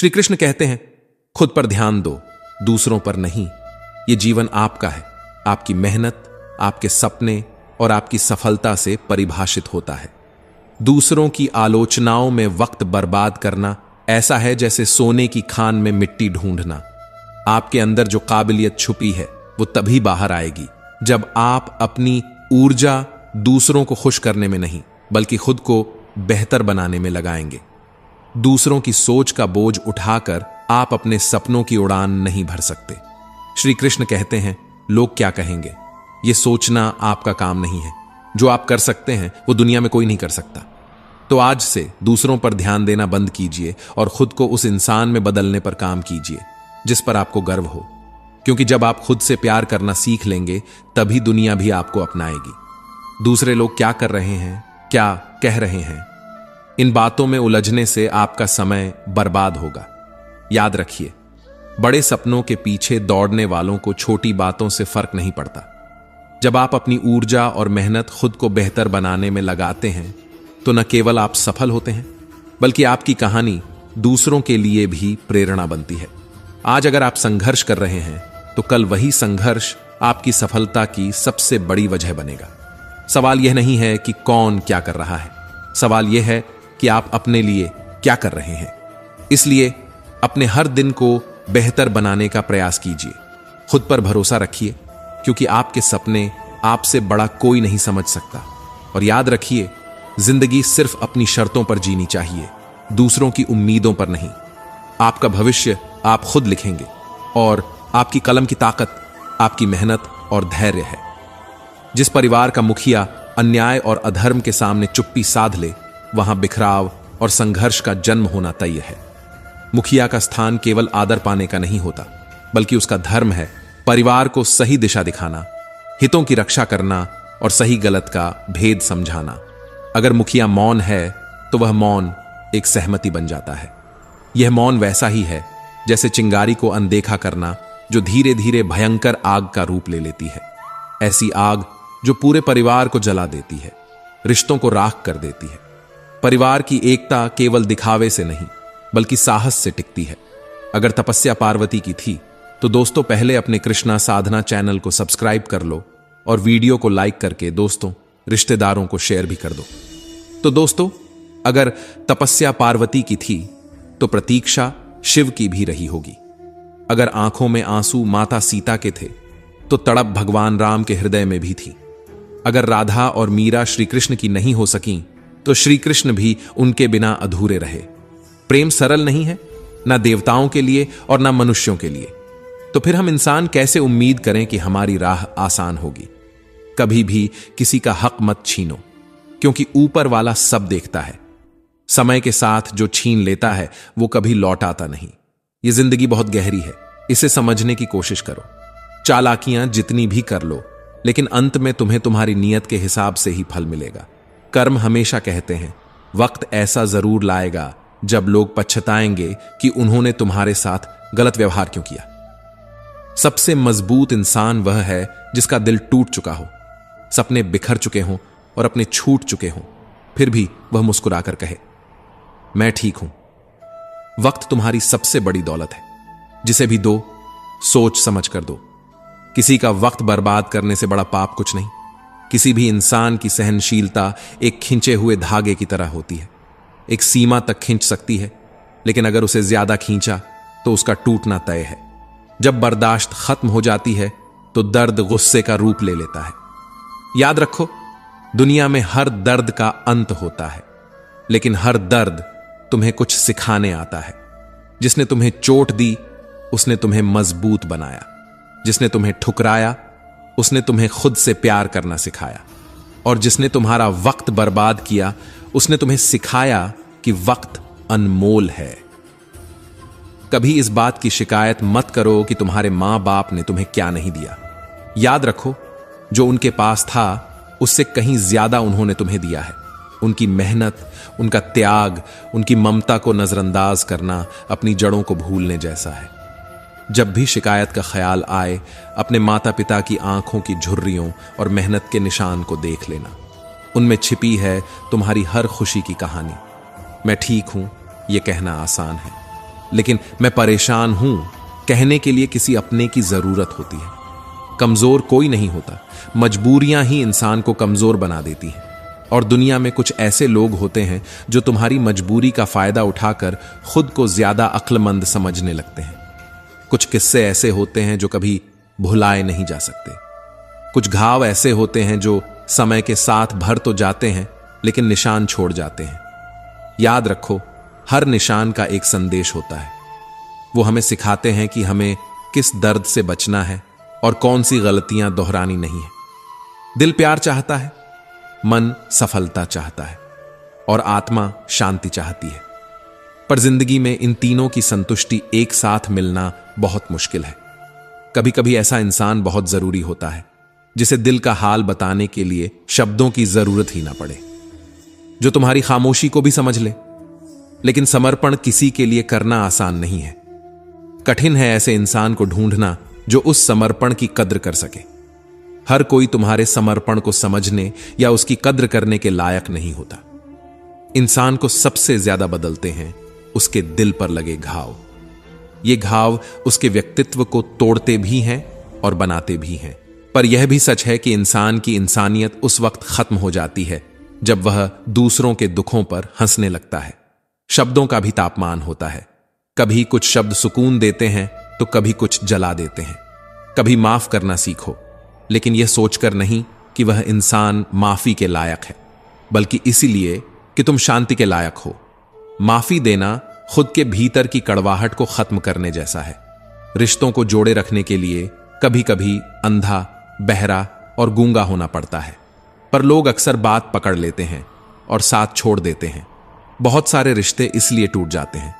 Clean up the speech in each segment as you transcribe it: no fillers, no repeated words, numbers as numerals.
श्री कृष्ण कहते हैं, खुद पर ध्यान दो, दूसरों पर नहीं। यह जीवन आपका है, आपकी मेहनत, आपके सपने और आपकी सफलता से परिभाषित होता है। दूसरों की आलोचनाओं में वक्त बर्बाद करना ऐसा है जैसे सोने की खान में मिट्टी ढूंढना। आपके अंदर जो काबिलियत छुपी है वो तभी बाहर आएगी जब आप अपनी ऊर्जा दूसरों को खुश करने में नहीं बल्कि खुद को बेहतर बनाने में लगाएंगे। दूसरों की सोच का बोझ उठाकर आप अपने सपनों की उड़ान नहीं भर सकते। श्री कृष्ण कहते हैं, लोग क्या कहेंगे, यह सोचना आपका काम नहीं है। जो आप कर सकते हैं वो दुनिया में कोई नहीं कर सकता। तो आज से दूसरों पर ध्यान देना बंद कीजिए और खुद को उस इंसान में बदलने पर काम कीजिए जिस पर आपको गर्व हो, क्योंकि जब आप खुद से प्यार करना सीख लेंगे तभी दुनिया भी आपको अपनाएगी। दूसरे लोग क्या कर रहे हैं, क्या कह रहे हैं, इन बातों में उलझने से आपका समय बर्बाद होगा। याद रखिए, बड़े सपनों के पीछे दौड़ने वालों को छोटी बातों से फर्क नहीं पड़ता। जब आप अपनी ऊर्जा और मेहनत खुद को बेहतर बनाने में लगाते हैं तो न केवल आप सफल होते हैं बल्कि आपकी कहानी दूसरों के लिए भी प्रेरणा बनती है। आज अगर आप संघर्ष कर रहे हैं तो कल वही संघर्ष आपकी सफलता की सबसे बड़ी वजह बनेगा। सवाल यह नहीं है कि कौन क्या कर रहा है, सवाल यह है कि आप अपने लिए क्या कर रहे हैं। इसलिए अपने हर दिन को बेहतर बनाने का प्रयास कीजिए। खुद पर भरोसा रखिए, क्योंकि आपके सपने आपसे बड़ा कोई नहीं समझ सकता। और याद रखिए, जिंदगी सिर्फ अपनी शर्तों पर जीनी चाहिए, दूसरों की उम्मीदों पर नहीं। आपका भविष्य आप खुद लिखेंगे और आपकी कलम की ताकत आपकी मेहनत और धैर्य है। जिस परिवार का मुखिया अन्याय और अधर्म के सामने चुप्पी साध ले, वहां बिखराव और संघर्ष का जन्म होना तय है। मुखिया का स्थान केवल आदर पाने का नहीं होता, बल्कि उसका धर्म है परिवार को सही दिशा दिखाना, हितों की रक्षा करना और सही गलत का भेद समझाना। अगर मुखिया मौन है तो वह मौन एक सहमति बन जाता है। यह मौन वैसा ही है जैसे चिंगारी को अनदेखा करना, जो धीरे धीरे भयंकर आग का रूप ले लेती है। ऐसी आग जो पूरे परिवार को जला देती है, रिश्तों को राख कर देती है। परिवार की एकता केवल दिखावे से नहीं बल्कि साहस से टिकती है। अगर तपस्या पार्वती की थी तो दोस्तों, पहले अपने कृष्णा साधना चैनल को सब्सक्राइब कर लो और वीडियो को लाइक करके दोस्तों, रिश्तेदारों को शेयर भी कर दो। तो दोस्तों, अगर तपस्या पार्वती की थी तो प्रतीक्षा शिव की भी रही होगी। अगर आंखों में आंसू माता सीता के थे तो तड़प भगवान राम के हृदय में भी थी। अगर राधा और मीरा श्री कृष्ण की नहीं हो सकी तो श्री कृष्ण भी उनके बिना अधूरे रहे। प्रेम सरल नहीं है, ना देवताओं के लिए और ना मनुष्यों के लिए। तो फिर हम इंसान कैसे उम्मीद करें कि हमारी राह आसान होगी। कभी भी किसी का हक मत छीनो, क्योंकि ऊपर वाला सब देखता है। समय के साथ जो छीन लेता है वो कभी लौट आता नहीं। ये जिंदगी बहुत गहरी है, इसे समझने की कोशिश करो। चालाकियां जितनी भी कर लो, लेकिन अंत में तुम्हें तुम्हारी नीयत के हिसाब से ही फल मिलेगा। कर्म हमेशा कहते हैं, वक्त ऐसा जरूर लाएगा जब लोग पछताएंगे कि उन्होंने तुम्हारे साथ गलत व्यवहार क्यों किया। सबसे मजबूत इंसान वह है जिसका दिल टूट चुका हो, सपने बिखर चुके हों और अपने छूट चुके हों, फिर भी वह मुस्कुराकर कहे, मैं ठीक हूं। वक्त तुम्हारी सबसे बड़ी दौलत है, जिसे भी दो सोच समझ कर दो। किसी का वक्त बर्बाद करने से बड़ा पाप कुछ नहीं। किसी भी इंसान की सहनशीलता एक खिंचे हुए धागे की तरह होती है। एक सीमा तक खींच सकती है, लेकिन अगर उसे ज्यादा खींचा तो उसका टूटना तय है। जब बर्दाश्त खत्म हो जाती है तो दर्द गुस्से का रूप ले लेता है। याद रखो, दुनिया में हर दर्द का अंत होता है, लेकिन हर दर्द तुम्हें कुछ सिखाने आता है। जिसने तुम्हें चोट दी उसने तुम्हें मजबूत बनाया। जिसने तुम्हें ठुकराया उसने तुम्हें खुद से प्यार करना सिखाया। और जिसने तुम्हारा वक्त बर्बाद किया उसने तुम्हें सिखाया कि वक्त अनमोल है। कभी इस बात की शिकायत मत करो कि तुम्हारे मां बाप ने तुम्हें क्या नहीं दिया। याद रखो, जो उनके पास था उससे कहीं ज्यादा उन्होंने तुम्हें दिया है। उनकी मेहनत, उनका त्याग, उनकी ममता को नजरअंदाज करना अपनी जड़ों को भूलने जैसा है। जब भी शिकायत का ख्याल आए, अपने माता पिता की आंखों की झुर्रियों और मेहनत के निशान को देख लेना। उनमें छिपी है तुम्हारी हर खुशी की कहानी। मैं ठीक हूं, यह कहना आसान है, लेकिन मैं परेशान हूं कहने के लिए किसी अपने की जरूरत होती है। कमजोर कोई नहीं होता, मजबूरियां ही इंसान को कमजोर बना देती हैं। और दुनिया में कुछ ऐसे लोग होते हैं जो तुम्हारी मजबूरी का फायदा उठाकर खुद को ज्यादा अक्लमंद समझने लगते हैं। कुछ किस्से ऐसे होते हैं जो कभी भुलाए नहीं जा सकते। कुछ घाव ऐसे होते हैं जो समय के साथ भर तो जाते हैं लेकिन निशान छोड़ जाते हैं। याद रखो, हर निशान का एक संदेश होता है। वो हमें सिखाते हैं कि हमें किस दर्द से बचना है और कौन सी गलतियां दोहरानी नहीं है। दिल प्यार चाहता है, मन सफलता चाहता है और आत्मा शांति चाहती है। पर जिंदगी में इन तीनों की संतुष्टि एक साथ मिलना बहुत मुश्किल है। कभी कभी ऐसा इंसान बहुत जरूरी होता है जिसे दिल का हाल बताने के लिए शब्दों की जरूरत ही ना पड़े, जो तुम्हारी खामोशी को भी समझ ले। लेकिन समर्पण किसी के लिए करना आसान नहीं है। कठिन है ऐसे इंसान को ढूंढना जो उस समर्पण की कद्र कर सके। हर कोई तुम्हारे समर्पण को समझने या उसकी कद्र करने के लायक नहीं होता। इंसान को सबसे ज्यादा बदलते हैं उसके दिल पर लगे घाव। ये घाव उसके व्यक्तित्व को तोड़ते भी हैं और बनाते भी हैं। पर यह भी सच है कि इंसान की इंसानियत उस वक्त खत्म हो जाती है जब वह दूसरों के दुखों पर हंसने लगता है। शब्दों का भी तापमान होता है। कभी कुछ शब्द सुकून देते हैं तो कभी कुछ जला देते हैं। कभी माफ करना सीखो, लेकिन यह सोचकर नहीं कि वह इंसान माफी के लायक है, बल्कि इसीलिए कि तुम शांति के लायक हो। माफी देना खुद के भीतर की कड़वाहट को खत्म करने जैसा है। रिश्तों को जोड़े रखने के लिए कभी कभी अंधा, बहरा और गूंगा होना पड़ता है। पर लोग अक्सर बात पकड़ लेते हैं और साथ छोड़ देते हैं। बहुत सारे रिश्ते इसलिए टूट जाते हैं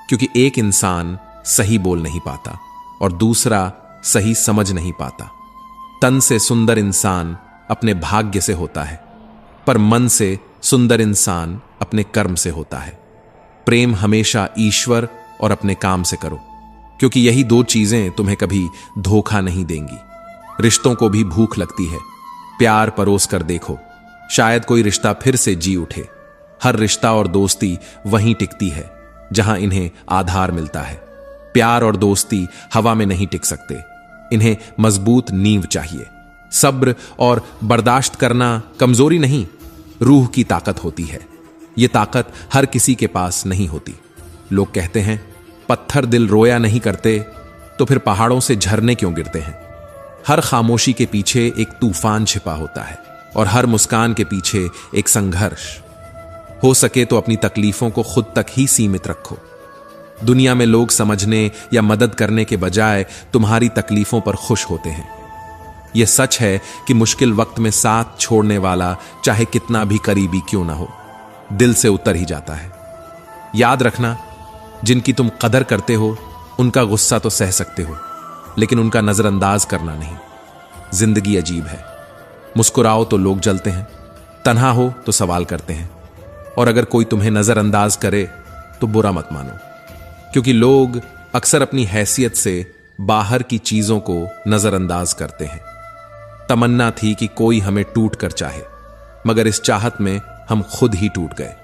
क्योंकि एक इंसान सही बोल नहीं पाता और दूसरा सही समझ नहीं पाता। तन से सुंदर इंसान अपने भाग्य से होता है, पर मन से सुंदर इंसान अपने कर्म से होता है। प्रेम हमेशा ईश्वर और अपने काम से करो, क्योंकि यही दो चीजें तुम्हें कभी धोखा नहीं देंगी। रिश्तों को भी भूख लगती है, प्यार परोस कर देखो, शायद कोई रिश्ता फिर से जी उठे। हर रिश्ता और दोस्ती वहीं टिकती है जहां इन्हें आधार मिलता है। प्यार और दोस्ती हवा में नहीं टिक सकते, इन्हें मजबूत नींव चाहिए। सब्र और बर्दाश्त करना कमजोरी नहीं, रूह की ताकत होती है। यह ताकत हर किसी के पास नहीं होती। लोग कहते हैं पत्थर दिल रोया नहीं करते, तो फिर पहाड़ों से झरने क्यों गिरते हैं। हर खामोशी के पीछे एक तूफान छिपा होता है और हर मुस्कान के पीछे एक संघर्ष। हो सके तो अपनी तकलीफों को खुद तक ही सीमित रखो। दुनिया में लोग समझने या मदद करने के बजाय तुम्हारी तकलीफों पर खुश होते हैं। यह सच है कि मुश्किल वक्त में साथ छोड़ने वाला चाहे कितना भी करीबी क्यों ना हो, दिल से उतर ही जाता है। याद रखना, जिनकी तुम कदर करते हो उनका गुस्सा तो सह सकते हो, लेकिन उनका नजरअंदाज करना नहीं। जिंदगी अजीब है, मुस्कुराओ तो लोग जलते हैं, तन्हा हो तो सवाल करते हैं, और अगर कोई तुम्हें नजरअंदाज करे तो बुरा मत मानो, क्योंकि लोग अक्सर अपनी हैसियत से बाहर की चीजों को नजरअंदाज करते हैं। तमन्ना थी कि कोई हमें टूट कर चाहे, मगर इस चाहत में हम खुद ही टूट गए।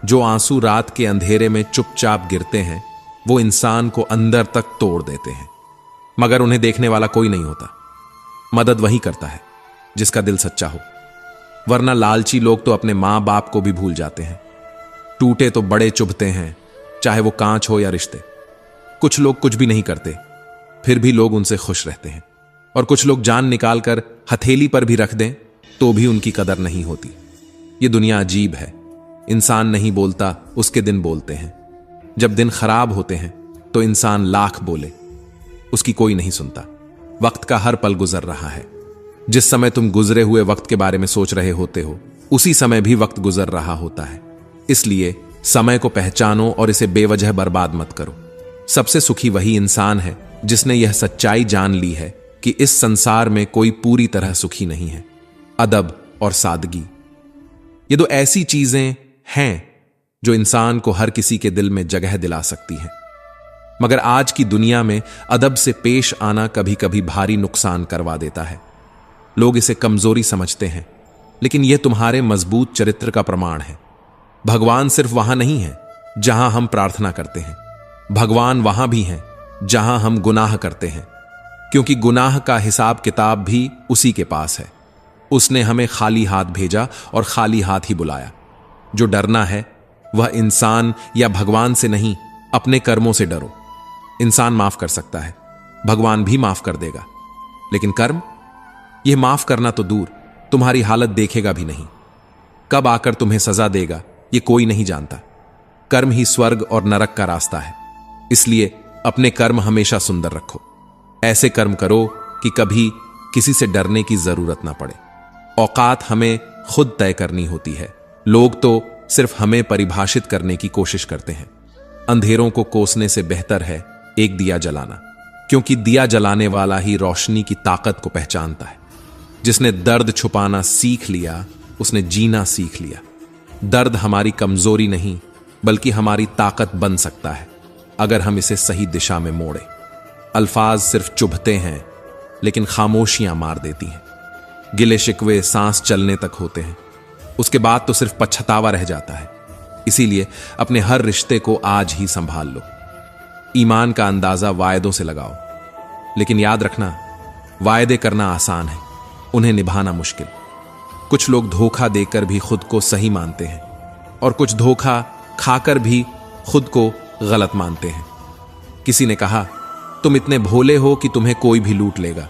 जो आंसू रात के अंधेरे में चुपचाप गिरते हैं वो इंसान को अंदर तक तोड़ देते हैं, मगर उन्हें देखने वाला कोई नहीं होता। मदद वही करता है जिसका दिल सच्चा हो, वरना लालची लोग तो अपने मां बाप को भी भूल जाते हैं। टूटे तो बड़े चुभते हैं, चाहे वो कांच हो या रिश्ते। कुछ लोग कुछ भी नहीं करते, फिर भी लोग उनसे खुश रहते हैं, और कुछ लोग जान निकालकर हथेली पर भी रख दें तो भी उनकी कदर नहीं होती। ये दुनिया अजीब है। इंसान नहीं बोलता, उसके दिन बोलते हैं। जब दिन खराब होते हैं तो इंसान लाख बोले, उसकी कोई नहीं सुनता। वक्त का हर पल गुजर रहा है। जिस समय तुम गुजरे हुए वक्त के बारे में सोच रहे होते हो, उसी समय भी वक्त गुजर रहा होता है। इसलिए समय को पहचानो और इसे बेवजह बर्बाद मत करो। सबसे सुखी वही इंसान है जिसने यह सच्चाई जान ली है कि इस संसार में कोई पूरी तरह सुखी नहीं है। अदब और सादगी, ये दो ऐसी चीजें हैं जो इंसान को हर किसी के दिल में जगह दिला सकती हैं। मगर आज की दुनिया में अदब से पेश आना कभी कभी भारी नुकसान करवा देता है। लोग इसे कमजोरी समझते हैं, लेकिन यह तुम्हारे मजबूत चरित्र का प्रमाण है। भगवान सिर्फ वहां नहीं है जहां हम प्रार्थना करते हैं, भगवान वहां भी हैं जहां हम गुनाह करते हैं, क्योंकि गुनाह का हिसाब किताब भी उसी के पास है। उसने हमें खाली हाथ भेजा और खाली हाथ ही बुलाया। जो डरना है वह इंसान या भगवान से नहीं, अपने कर्मों से डरो। इंसान माफ कर सकता है, भगवान भी माफ कर देगा, लेकिन कर्म, यह माफ करना तो दूर, तुम्हारी हालत देखेगा भी नहीं। कब आकर तुम्हें सजा देगा यह कोई नहीं जानता। कर्म ही स्वर्ग और नरक का रास्ता है। इसलिए अपने कर्म हमेशा सुंदर रखो। ऐसे कर्म करो कि कभी किसी से डरने की जरूरत ना पड़े। औकात हमें खुद तय करनी होती है। लोग तो सिर्फ हमें परिभाषित करने की कोशिश करते हैं। अंधेरों को कोसने से बेहतर है एक दिया जलाना, क्योंकि दिया जलाने वाला ही रोशनी की ताकत को पहचानता है। जिसने दर्द छुपाना सीख लिया उसने जीना सीख लिया। दर्द हमारी कमजोरी नहीं बल्कि हमारी ताकत बन सकता है अगर हम इसे सही दिशा में मोड़े। अल्फाज सिर्फ चुभते हैं लेकिन खामोशियां मार देती हैं। गिले शिकवे सांस चलने तक होते हैं, उसके बाद तो सिर्फ पछतावा रह जाता है। इसीलिए अपने हर रिश्ते को आज ही संभाल लो। ईमान का अंदाजा वायदों से लगाओ, लेकिन याद रखना, वायदे करना आसान है, उन्हें निभाना मुश्किल। कुछ लोग धोखा देकर भी खुद को सही मानते हैं और कुछ धोखा खाकर भी खुद को गलत मानते हैं। किसी ने कहा, तुम इतने भोले हो कि तुम्हें कोई भी लूट लेगा।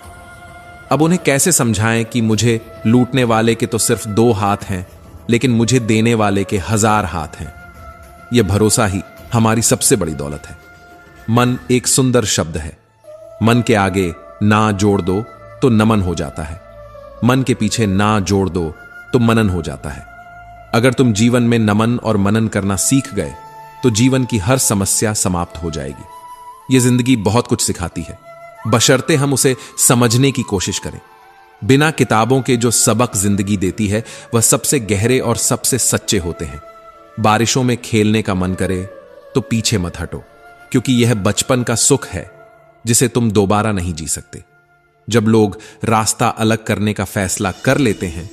अब उन्हें कैसे समझाएं कि मुझे लूटने वाले के तो सिर्फ 2 हाथ हैं, लेकिन मुझे देने वाले के 1000 हाथ हैं। यह भरोसा ही हमारी सबसे बड़ी दौलत है। मन एक सुंदर शब्द है। मन के आगे ना जोड़ दो तो नमन हो जाता है, मन के पीछे ना जोड़ दो तो मनन हो जाता है। अगर तुम जीवन में नमन और मनन करना सीख गए तो जीवन की हर समस्या समाप्त हो जाएगी। यह जिंदगी बहुत कुछ सिखाती है, बशर्ते हम उसे समझने की कोशिश करें। बिना किताबों के जो सबक जिंदगी देती है वह सबसे गहरे और सबसे सच्चे होते हैं। बारिशों में खेलने का मन करे तो पीछे मत हटो, क्योंकि यह बचपन का सुख है जिसे तुम दोबारा नहीं जी सकते। जब लोग रास्ता अलग करने का फैसला कर लेते हैं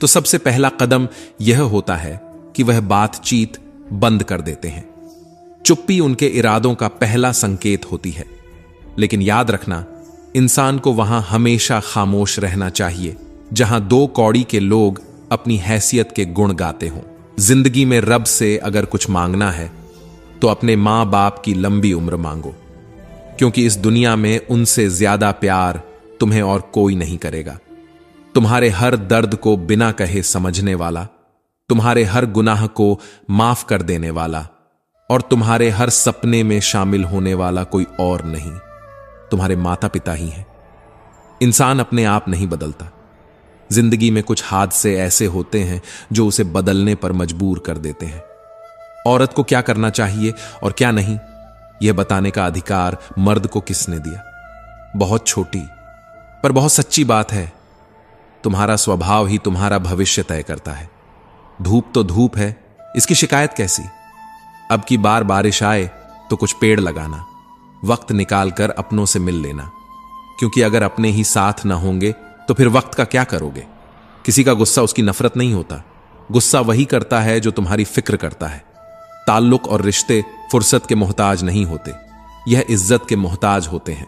तो सबसे पहला कदम यह होता है कि वह बातचीत बंद कर देते हैं। चुप्पी उनके इरादों का पहला संकेत होती है। लेकिन याद रखना, इंसान को वहां हमेशा खामोश रहना चाहिए जहां 2 कौड़ी के लोग अपनी हैसियत के गुण गाते हों। जिंदगी में रब से अगर कुछ मांगना है तो अपने मां बाप की लंबी उम्र मांगो, क्योंकि इस दुनिया में उनसे ज्यादा प्यार तुम्हें और कोई नहीं करेगा। तुम्हारे हर दर्द को बिना कहे समझने वाला, तुम्हारे हर गुनाह को माफ कर देने वाला और तुम्हारे हर सपने में शामिल होने वाला कोई और नहीं, तुम्हारे माता पिता ही हैं। इंसान अपने आप नहीं बदलता। जिंदगी में कुछ हादसे ऐसे होते हैं जो उसे बदलने पर मजबूर कर देते हैं। औरत को क्या करना चाहिए और क्या नहीं, यह बताने का अधिकार मर्द को किसने दिया? बहुत छोटी पर बहुत सच्ची बात है, तुम्हारा स्वभाव ही तुम्हारा भविष्य तय करता है। धूप तो धूप है, इसकी शिकायत कैसी? अब की बार बारिश आए तो कुछ पेड़ लगाना, वक्त निकालकर अपनों से मिल लेना, क्योंकि अगर अपने ही साथ ना होंगे तो फिर वक्त का क्या करोगे? किसी का गुस्सा उसकी नफरत नहीं होता, गुस्सा वही करता है जो तुम्हारी फिक्र करता है। ताल्लुक और रिश्ते फुर्सत के मोहताज नहीं होते, यह इज्जत के मोहताज होते हैं।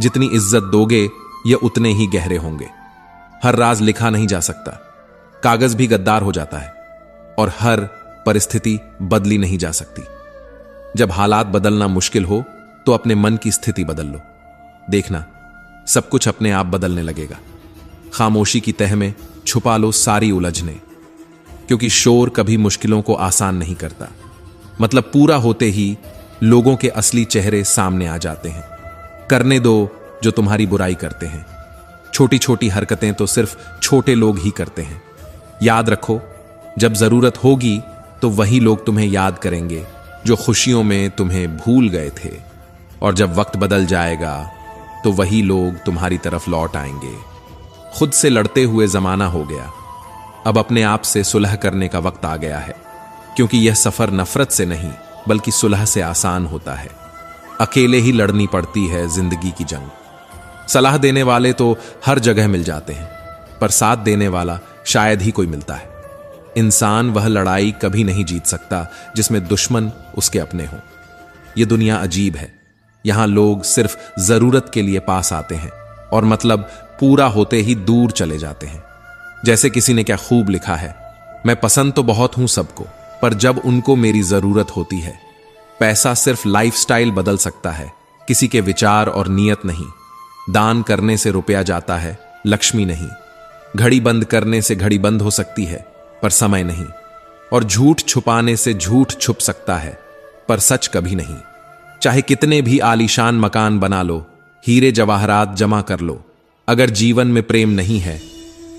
जितनी इज्जत दोगे यह उतने ही गहरे होंगे। हर राज लिखा नहीं जा सकता, कागज भी गद्दार हो जाता है, और हर परिस्थिति बदली नहीं जा सकती। जब हालात बदलना मुश्किल हो तो अपने मन की स्थिति बदल लो, देखना सब कुछ अपने आप बदलने लगेगा। खामोशी की तह में छुपा लो सारी उलझने, क्योंकि शोर कभी मुश्किलों को आसान नहीं करता। मतलब पूरा होते ही लोगों के असली चेहरे सामने आ जाते हैं। करने दो जो तुम्हारी बुराई करते हैं। छोटी छोटी हरकतें तो सिर्फ छोटे लोग ही करते हैं। याद रखो, जब जरूरत होगी तो वही लोग तुम्हें याद करेंगे जो खुशियों में तुम्हें भूल गए थे, और जब वक्त बदल जाएगा तो वही लोग तुम्हारी तरफ लौट आएंगे। खुद से लड़ते हुए जमाना हो गया, अब अपने आप से सुलह करने का वक्त आ गया है, क्योंकि यह सफर नफरत से नहीं बल्कि सुलह से आसान होता है। अकेले ही लड़नी पड़ती है जिंदगी की जंग। सलाह देने वाले तो हर जगह मिल जाते हैं, पर साथ देने वाला शायद ही कोई मिलता है। इंसान वह लड़ाई कभी नहीं जीत सकता जिसमें दुश्मन उसके अपने हों। ये दुनिया अजीब है। यहां लोग सिर्फ जरूरत के लिए पास आते हैं और मतलब पूरा होते ही दूर चले जाते हैं। जैसे किसी ने क्या खूब लिखा है, मैं पसंद तो बहुत हूं सबको, पर जब उनको मेरी जरूरत होती है। पैसा सिर्फ लाइफस्टाइल बदल सकता है, किसी के विचार और नियत नहीं। दान करने से रुपया जाता है, लक्ष्मी नहीं। घड़ी बंद करने से घड़ी बंद हो सकती है, पर समय नहीं। और झूठ छुपाने से झूठ छुप सकता है, पर सच कभी नहीं। चाहे कितने भी आलीशान मकान बना लो, हीरे जवाहरात जमा कर लो, अगर जीवन में प्रेम नहीं है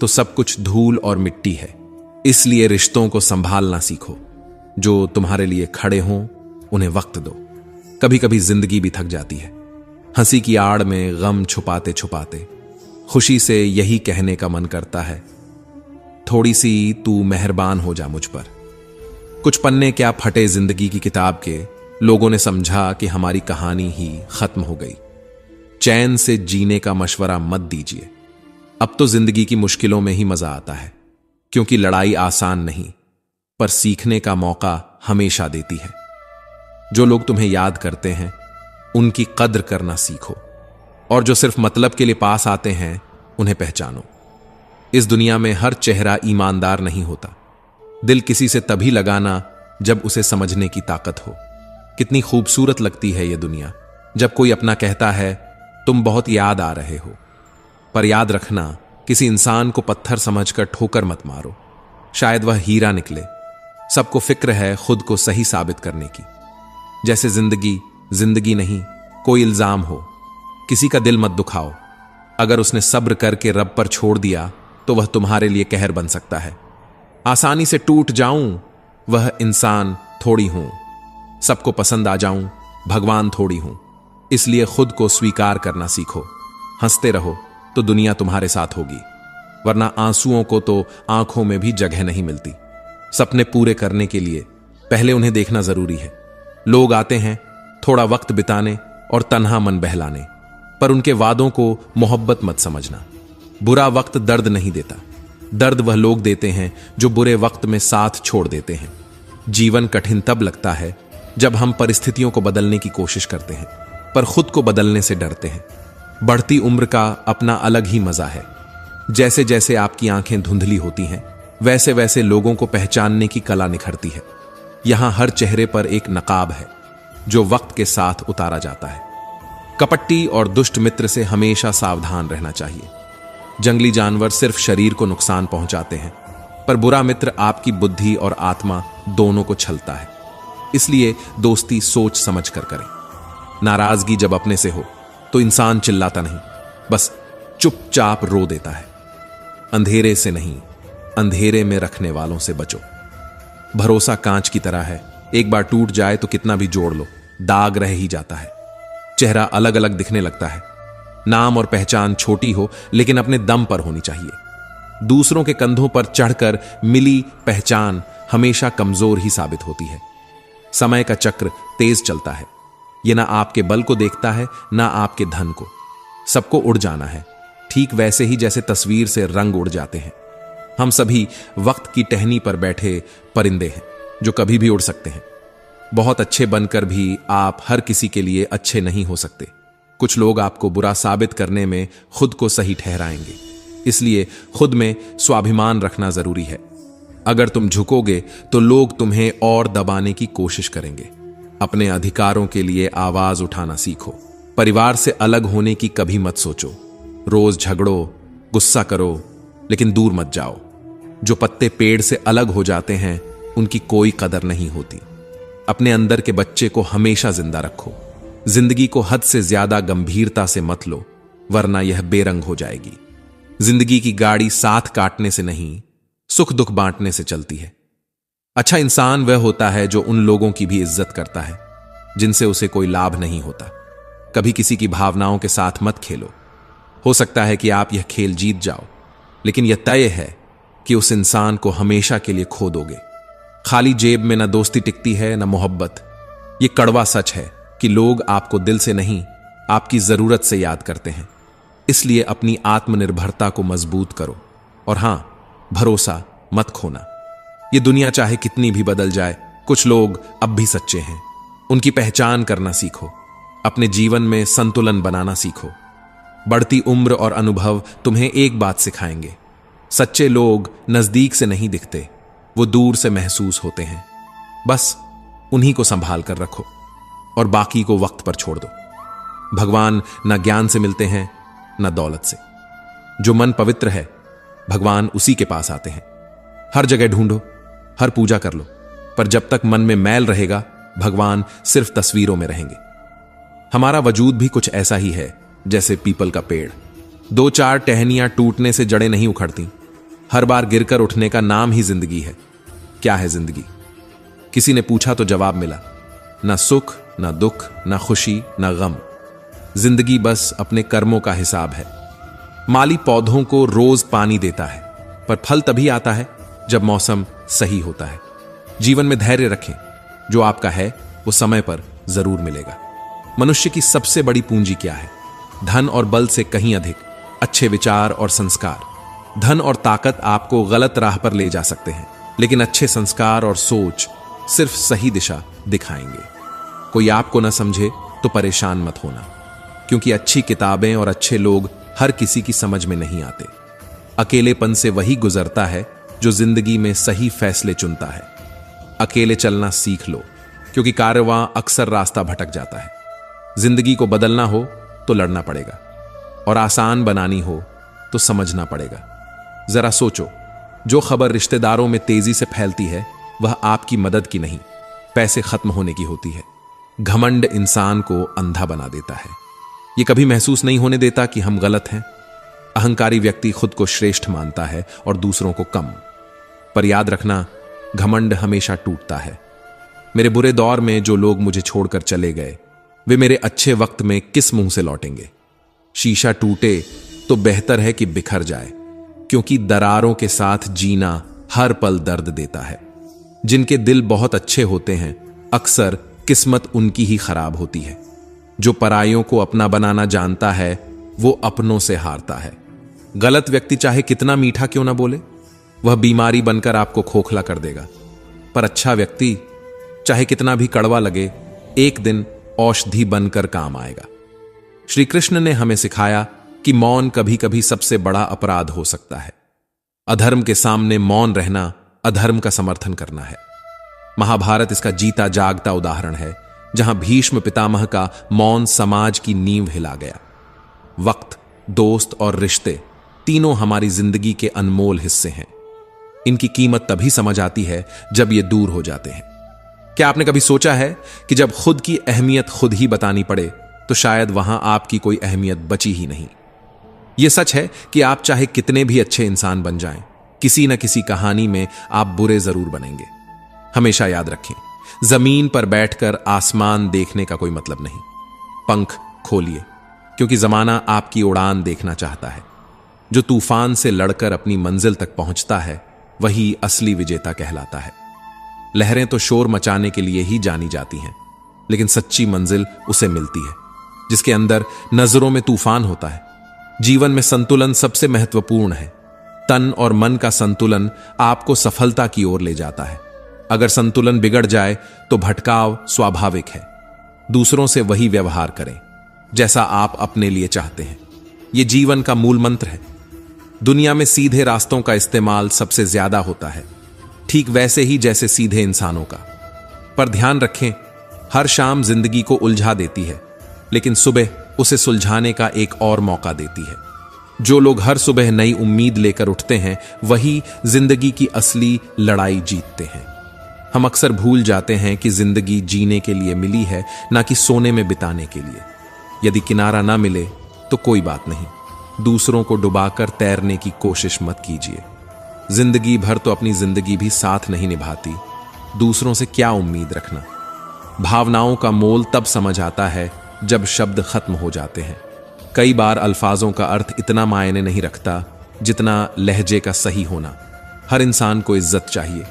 तो सब कुछ धूल और मिट्टी है। इसलिए रिश्तों को संभालना सीखो। जो तुम्हारे लिए खड़े हों उन्हें वक्त दो। कभी कभी जिंदगी भी थक जाती है, हंसी की आड़ में गम छुपाते छुपाते। खुशी से यही कहने का मन करता है, थोड़ी सी तू मेहरबान हो जा मुझ पर। कुछ पन्ने क्या फटे जिंदगी की किताब के, लोगों ने समझा कि हमारी कहानी ही खत्म हो गई। चैन से जीने का मशवरा मत दीजिए। अब तो जिंदगी की मुश्किलों में ही मजा आता है, क्योंकि लड़ाई आसान नहीं, पर सीखने का मौका हमेशा देती है। जो लोग तुम्हें याद करते हैं उनकी कद्र करना सीखो, और जो सिर्फ मतलब के लिए पास आते हैं उन्हें पहचानो। इस दुनिया में हर चेहरा ईमानदार नहीं होता। दिल किसी से तभी लगाना जब उसे समझने की ताकत हो। कितनी खूबसूरत लगती है यह दुनिया जब कोई अपना कहता है, तुम बहुत याद आ रहे हो। पर याद रखना, किसी इंसान को पत्थर समझकर ठोकर मत मारो, शायद वह हीरा निकले। सबको फिक्र है खुद को सही साबित करने की। जैसे जिंदगी जिंदगी नहीं, कोई इल्जाम हो, किसी का दिल मत दुखाओ। अगर उसने सब्र करके रब पर छोड़ दिया तो वह तुम्हारे लिए कहर बन सकता है। आसानी से टूट जाऊं वह इंसान थोड़ी हूं, सबको पसंद आ जाऊं भगवान थोड़ी हूं। इसलिए खुद को स्वीकार करना सीखो। हंसते रहो तो दुनिया तुम्हारे साथ होगी, वरना आंसुओं को तो आंखों में भी जगह नहीं मिलती। सपने पूरे करने के लिए पहले उन्हें देखना जरूरी है। लोग आते हैं थोड़ा वक्त बिताने और तन्हा मन बहलाने, पर उनके वादों को मोहब्बत मत समझना। बुरा वक्त दर्द नहीं देता, दर्द वह लोग देते हैं जो बुरे वक्त में साथ छोड़ देते हैं। जीवन कठिन तब लगता है जब हम परिस्थितियों को बदलने की कोशिश करते हैं, पर खुद को बदलने से डरते हैं। बढ़ती उम्र का अपना अलग ही मजा है। जैसे जैसे आपकी आंखें धुंधली होती हैं, वैसे वैसे लोगों को पहचानने की कला निखरती है। यहां हर चेहरे पर एक नकाब है जो वक्त के साथ उतारा जाता है। कपट्टी और दुष्ट मित्र से हमेशा सावधान रहना चाहिए। जंगली जानवर सिर्फ शरीर को नुकसान पहुंचाते हैं, पर बुरा मित्र आपकी बुद्धि और आत्मा दोनों को छलता है। इसलिए दोस्ती सोच समझ कर करें। नाराजगी जब अपने से हो तो इंसान चिल्लाता नहीं, बस चुपचाप रो देता है। अंधेरे से नहीं, अंधेरे में रखने वालों से बचो। भरोसा कांच की तरह है, एक बार टूट जाए तो कितना भी जोड़ लो, दाग रह ही जाता है। चेहरा अलग अलग दिखने लगता है। नाम और पहचान छोटी हो लेकिन अपने दम पर होनी चाहिए। दूसरों के कंधों पर चढ़कर मिली पहचान हमेशा कमजोर ही साबित होती है। समय का चक्र तेज चलता है, यह ना आपके बल को देखता है ना आपके धन को। सबको उड़ जाना है, ठीक वैसे ही जैसे तस्वीर से रंग उड़ जाते हैं। हम सभी वक्त की टहनी पर बैठे परिंदे हैं जो कभी भी उड़ सकते हैं। बहुत अच्छे बनकर भी आप हर किसी के लिए अच्छे नहीं हो सकते। कुछ लोग आपको बुरा साबित करने में खुद को सही ठहराएंगे, इसलिए खुद में स्वाभिमान रखना जरूरी है। अगर तुम झुकोगे तो लोग तुम्हें और दबाने की कोशिश करेंगे। अपने अधिकारों के लिए आवाज उठाना सीखो। परिवार से अलग होने की कभी मत सोचो। रोज झगड़ो, गुस्सा करो, लेकिन दूर मत जाओ। जो पत्ते पेड़ से अलग हो जाते हैं उनकी कोई कदर नहीं होती। अपने अंदर के बच्चे को हमेशा जिंदा रखो। जिंदगी को हद से ज्यादा गंभीरता से मत लो, वरना यह बेरंग हो जाएगी। जिंदगी की गाड़ी साथ काटने से नहीं, सुख दुख बांटने से चलती है। अच्छा इंसान वह होता है जो उन लोगों की भी इज्जत करता है जिनसे उसे कोई लाभ नहीं होता। कभी किसी की भावनाओं के साथ मत खेलो। हो सकता है कि आप यह खेल जीत जाओ, लेकिन यह तय है कि उस इंसान को हमेशा के लिए खो दोगे। खाली जेब में न दोस्ती टिकती है न मोहब्बत। यह कड़वा सच है कि लोग आपको दिल से नहीं, आपकी जरूरत से याद करते हैं। इसलिए अपनी आत्मनिर्भरता को मजबूत करो, और हां, भरोसा मत खोना। यह दुनिया चाहे कितनी भी बदल जाए, कुछ लोग अब भी सच्चे हैं। उनकी पहचान करना सीखो, अपने जीवन में संतुलन बनाना सीखो। बढ़ती उम्र और अनुभव तुम्हें एक बात सिखाएंगे, सच्चे लोग नजदीक से नहीं दिखते, वो दूर से महसूस होते हैं। बस उन्हीं को संभाल कर रखो और बाकी को वक्त पर छोड़ दो। भगवान न ज्ञान से मिलते हैं न दौलत से। जो मन पवित्र है भगवान उसी के पास आते हैं। हर जगह ढूंढो, हर पूजा कर लो, पर जब तक मन में मैल रहेगा भगवान सिर्फ तस्वीरों में रहेंगे। हमारा वजूद भी कुछ ऐसा ही है जैसे पीपल का पेड़। 2-4 टहनियां टूटने से जड़ें नहीं उखड़ती, हर बार गिरकर उठने का नाम ही जिंदगी है। क्या है जिंदगी? किसी ने पूछा तो जवाब मिला, ना सुख ना दुख ना खुशी ना गम। जिंदगी बस अपने कर्मों का हिसाब है। माली पौधों को रोज पानी देता है, पर फल तभी आता है जब मौसम सही होता है। जीवन में धैर्य रखें, जो आपका है वो समय पर जरूर मिलेगा। मनुष्य की सबसे बड़ी पूंजी क्या है? धन और बल से कहीं अधिक अच्छे विचार और संस्कार। धन और ताकत आपको गलत राह पर ले जा सकते हैं, लेकिन अच्छे संस्कार और सोच सिर्फ सही दिशा दिखाएंगे। कोई आपको ना समझे तो परेशान मत होना, क्योंकि अच्छी किताबें और अच्छे लोग हर किसी की समझ में नहीं आते। अकेलेपन से वही गुजरता है जो जिंदगी में सही फैसले चुनता है। अकेले चलना सीख लो, क्योंकि कारवां अक्सर रास्ता भटक जाता है। जिंदगी को बदलना हो तो लड़ना पड़ेगा, और आसान बनानी हो तो समझना पड़ेगा। जरा सोचो, जो खबर रिश्तेदारों में तेजी से फैलती है वह आपकी मदद की नहीं, पैसे खत्म होने की होती है। घमंड इंसान को अंधा बना देता है। यह कभी महसूस नहीं होने देता कि हम गलत हैं। अहंकारी व्यक्ति खुद को श्रेष्ठ मानता है और दूसरों को कम। पर याद रखना, घमंड हमेशा टूटता है। मेरे बुरे दौर में जो लोग मुझे छोड़कर चले गए, वे मेरे अच्छे वक्त में किस मुंह से लौटेंगे? शीशा टूटे तो बेहतर है कि बिखर जाए, क्योंकि दरारों के साथ जीना हर पल दर्द देता है। जिनके दिल बहुत अच्छे होते हैं, अक्सर किस्मत उनकी ही खराब होती है। जो परायों को अपना बनाना जानता है, वो अपनों से हारता है। गलत व्यक्ति चाहे कितना मीठा क्यों ना बोले, वह बीमारी बनकर आपको खोखला कर देगा। पर अच्छा व्यक्ति चाहे कितना भी कड़वा लगे, एक दिन औषधि बनकर काम आएगा। श्री कृष्ण ने हमें सिखाया कि मौन कभी कभी सबसे बड़ा अपराध हो सकता है। अधर्म के सामने मौन रहना अधर्म का समर्थन करना है। महाभारत इसका जीता जागता उदाहरण है, जहां भीष्म पितामह का मौन समाज की नींव हिला गया। वक्त, दोस्त और रिश्ते तीनों हमारी जिंदगी के अनमोल हिस्से हैं। इनकी कीमत तभी समझ आती है जब ये दूर हो जाते हैं। क्या आपने कभी सोचा है कि जब खुद की अहमियत खुद ही बतानी पड़े तो शायद वहां आपकी कोई अहमियत बची ही नहीं। यह सच है कि आप चाहे कितने भी अच्छे इंसान बन जाएं, किसी न किसी कहानी में आप बुरे जरूर बनेंगे। हमेशा याद रखें, जमीन पर बैठकर आसमान देखने का कोई मतलब नहीं। पंख खोलिए, क्योंकि जमाना आपकी उड़ान देखना चाहता है। जो तूफान से लड़कर अपनी मंजिल तक पहुंचता है, वही असली विजेता कहलाता है। लहरें तो शोर मचाने के लिए ही जानी जाती हैं, लेकिन सच्ची मंजिल उसे मिलती है जिसके अंदर नजरों में तूफान होता है। जीवन में संतुलन सबसे महत्वपूर्ण है। तन और मन का संतुलन आपको सफलता की ओर ले जाता है। अगर संतुलन बिगड़ जाए तो भटकाव स्वाभाविक है। दूसरों से वही व्यवहार करें जैसा आप अपने लिए चाहते हैं। यह जीवन का मूल मंत्र है। दुनिया में सीधे रास्तों का इस्तेमाल सबसे ज्यादा होता है, ठीक वैसे ही जैसे सीधे इंसानों का। पर ध्यान रखें, हर शाम जिंदगी को उलझा देती है, लेकिन सुबह उसे सुलझाने का एक और मौका देती है। जो लोग हर सुबह नई उम्मीद लेकर उठते हैं, वही जिंदगी की असली लड़ाई जीतते हैं। हम अक्सर भूल जाते हैं कि जिंदगी जीने के लिए मिली है, ना कि सोने में बिताने के लिए। यदि किनारा ना मिले तो कोई बात नहीं, दूसरों को डुबाकर तैरने की कोशिश मत कीजिए। जिंदगी भर तो अपनी जिंदगी भी साथ नहीं निभाती, दूसरों से क्या उम्मीद रखना। भावनाओं का मोल तब समझ आता है जब शब्द खत्म हो जाते हैं। कई बार अल्फाजों का अर्थ इतना मायने नहीं रखता जितना लहजे का सही होना। हर इंसान को इज्जत चाहिए,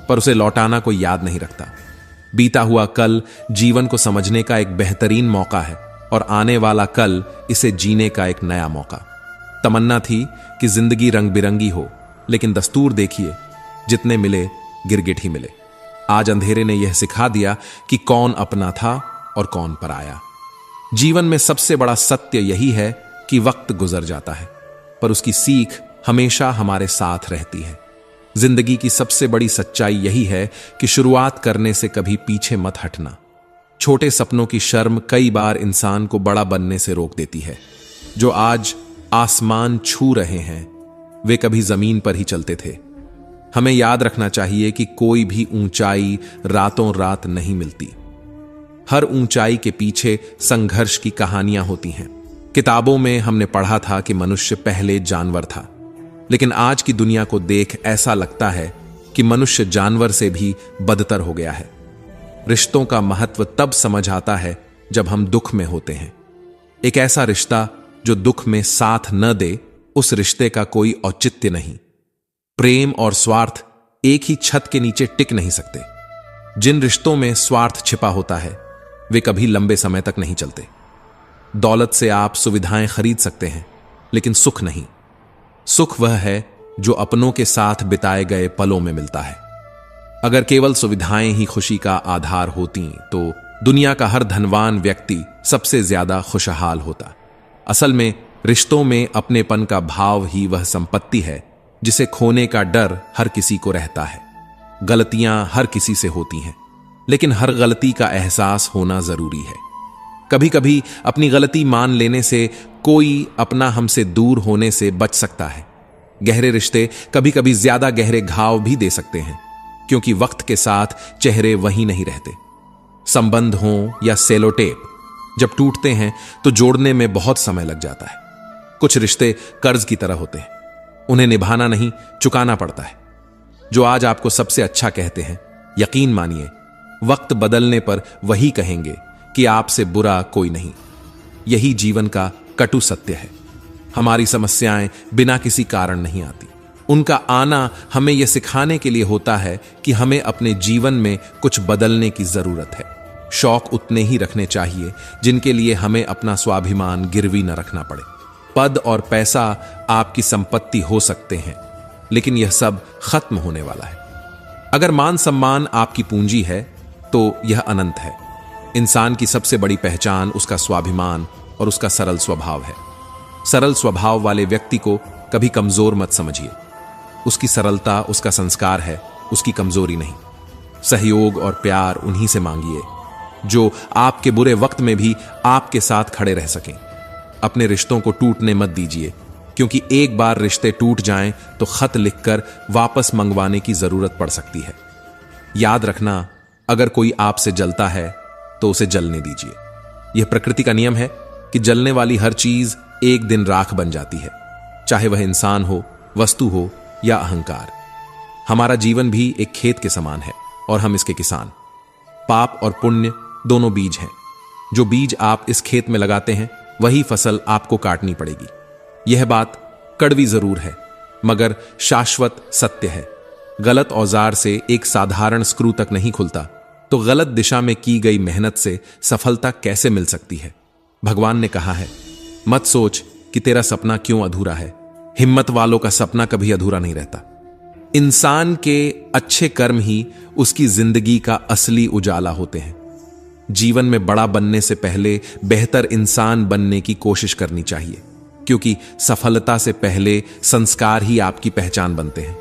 पर उसे लौटाना कोई याद नहीं रखता। बीता हुआ कल जीवन को समझने का एक बेहतरीन मौका है, और आने वाला कल इसे जीने का एक नया मौका। तमन्ना थी कि जिंदगी रंग बिरंगी हो, लेकिन दस्तूर देखिए, जितने मिले गिरगिट ही मिले। आज अंधेरे ने यह सिखा दिया कि कौन अपना था और कौन पराया। जीवन में सबसे बड़ा सत्य यही है कि वक्त गुजर जाता है, पर उसकी सीख हमेशा हमारे साथ रहती है। जिंदगी की सबसे बड़ी सच्चाई यही है कि शुरुआत करने से कभी पीछे मत हटना। छोटे सपनों की शर्म कई बार इंसान को बड़ा बनने से रोक देती है। जो आज आसमान छू रहे हैं वे कभी जमीन पर ही चलते थे। हमें याद रखना चाहिए कि कोई भी ऊंचाई रातों रात नहीं मिलती। हर ऊंचाई के पीछे संघर्ष की कहानियां होती हैं। किताबों में हमने पढ़ा था कि मनुष्य पहले जानवर था, लेकिन आज की दुनिया को देख ऐसा लगता है कि मनुष्य जानवर से भी बदतर हो गया है। रिश्तों का महत्व तब समझ आता है जब हम दुख में होते हैं। एक ऐसा रिश्ता जो दुख में साथ न दे, उस रिश्ते का कोई औचित्य नहीं। प्रेम और स्वार्थ एक ही छत के नीचे टिक नहीं सकते। जिन रिश्तों में स्वार्थ छिपा होता है वे कभी लंबे समय तक नहीं चलते। दौलत से आप सुविधाएं खरीद सकते हैं, लेकिन सुख नहीं। सुख वह है जो अपनों के साथ बिताए गए पलों में मिलता है। अगर केवल सुविधाएं ही खुशी का आधार होती तो दुनिया का हर धनवान व्यक्ति सबसे ज्यादा खुशहाल होता। असल में रिश्तों में अपनेपन का भाव ही वह संपत्ति है जिसे खोने का डर हर किसी को रहता है। गलतियां हर किसी से होती हैं, लेकिन हर गलती का एहसास होना जरूरी है। कभी कभी अपनी गलती मान लेने से कोई अपना हमसे दूर होने से बच सकता है। गहरे रिश्ते कभी कभी ज्यादा गहरे घाव भी दे सकते हैं, क्योंकि वक्त के साथ चेहरे वही नहीं रहते। संबंध हों या सेलोटेप, जब टूटते हैं तो जोड़ने में बहुत समय लग जाता है। कुछ रिश्ते कर्ज की तरह होते हैं, उन्हें निभाना नहीं, चुकाना पड़ता है। जो आज आपको सबसे अच्छा कहते हैं, यकीन मानिए वक्त बदलने पर वही कहेंगे कि आपसे बुरा कोई नहीं। यही जीवन का कटु सत्य है। हमारी समस्याएं बिना किसी कारण नहीं आती। उनका आना हमें यह सिखाने के लिए होता है कि हमें अपने जीवन में कुछ बदलने की जरूरत है। शौक उतने ही रखने चाहिए जिनके लिए हमें अपना स्वाभिमान गिरवी न रखना पड़े। पद और पैसा आपकी संपत्ति हो सकते हैं, लेकिन यह सब खत्म होने वाला है। अगर मान सम्मान आपकी पूंजी है तो यह अनंत है। इंसान की सबसे बड़ी पहचान उसका स्वाभिमान और उसका सरल स्वभाव है। सरल स्वभाव वाले व्यक्ति को कभी कमजोर मत समझिए। उसकी सरलता उसका संस्कार है, उसकी कमजोरी नहीं। सहयोग और प्यार उन्हीं से मांगिए जो आपके बुरे वक्त में भी आपके साथ खड़े रह सकें। अपने रिश्तों को टूटने मत दीजिए, क्योंकि एक बार रिश्ते टूट जाएं तो खत लिखकर वापस मंगवाने की जरूरत पड़ सकती है। याद रखना, अगर कोई आपसे जलता है तो उसे जलने दीजिए। यह प्रकृति का नियम है कि जलने वाली हर चीज एक दिन राख बन जाती है, चाहे वह इंसान हो, वस्तु हो या अहंकार। हमारा जीवन भी एक खेत के समान है और हम इसके किसान। पाप और पुण्य दोनों बीज हैं। जो बीज आप इस खेत में लगाते हैं वही फसल आपको काटनी पड़ेगी। यह बात कड़वी जरूर है, मगर शाश्वत सत्य है। गलत औजार से एक साधारण स्क्रू तक नहीं खुलता, तो गलत दिशा में की गई मेहनत से सफलता कैसे मिल सकती है? भगवान ने कहा है, मत सोच कि तेरा सपना क्यों अधूरा है। हिम्मत वालों का सपना कभी अधूरा नहीं रहता। इंसान के अच्छे कर्म ही उसकी जिंदगी का असली उजाला होते हैं। जीवन में बड़ा बनने से पहले बेहतर इंसान बनने की कोशिश करनी चाहिए, क्योंकि सफलता से पहले संस्कार ही आपकी पहचान बनते हैं।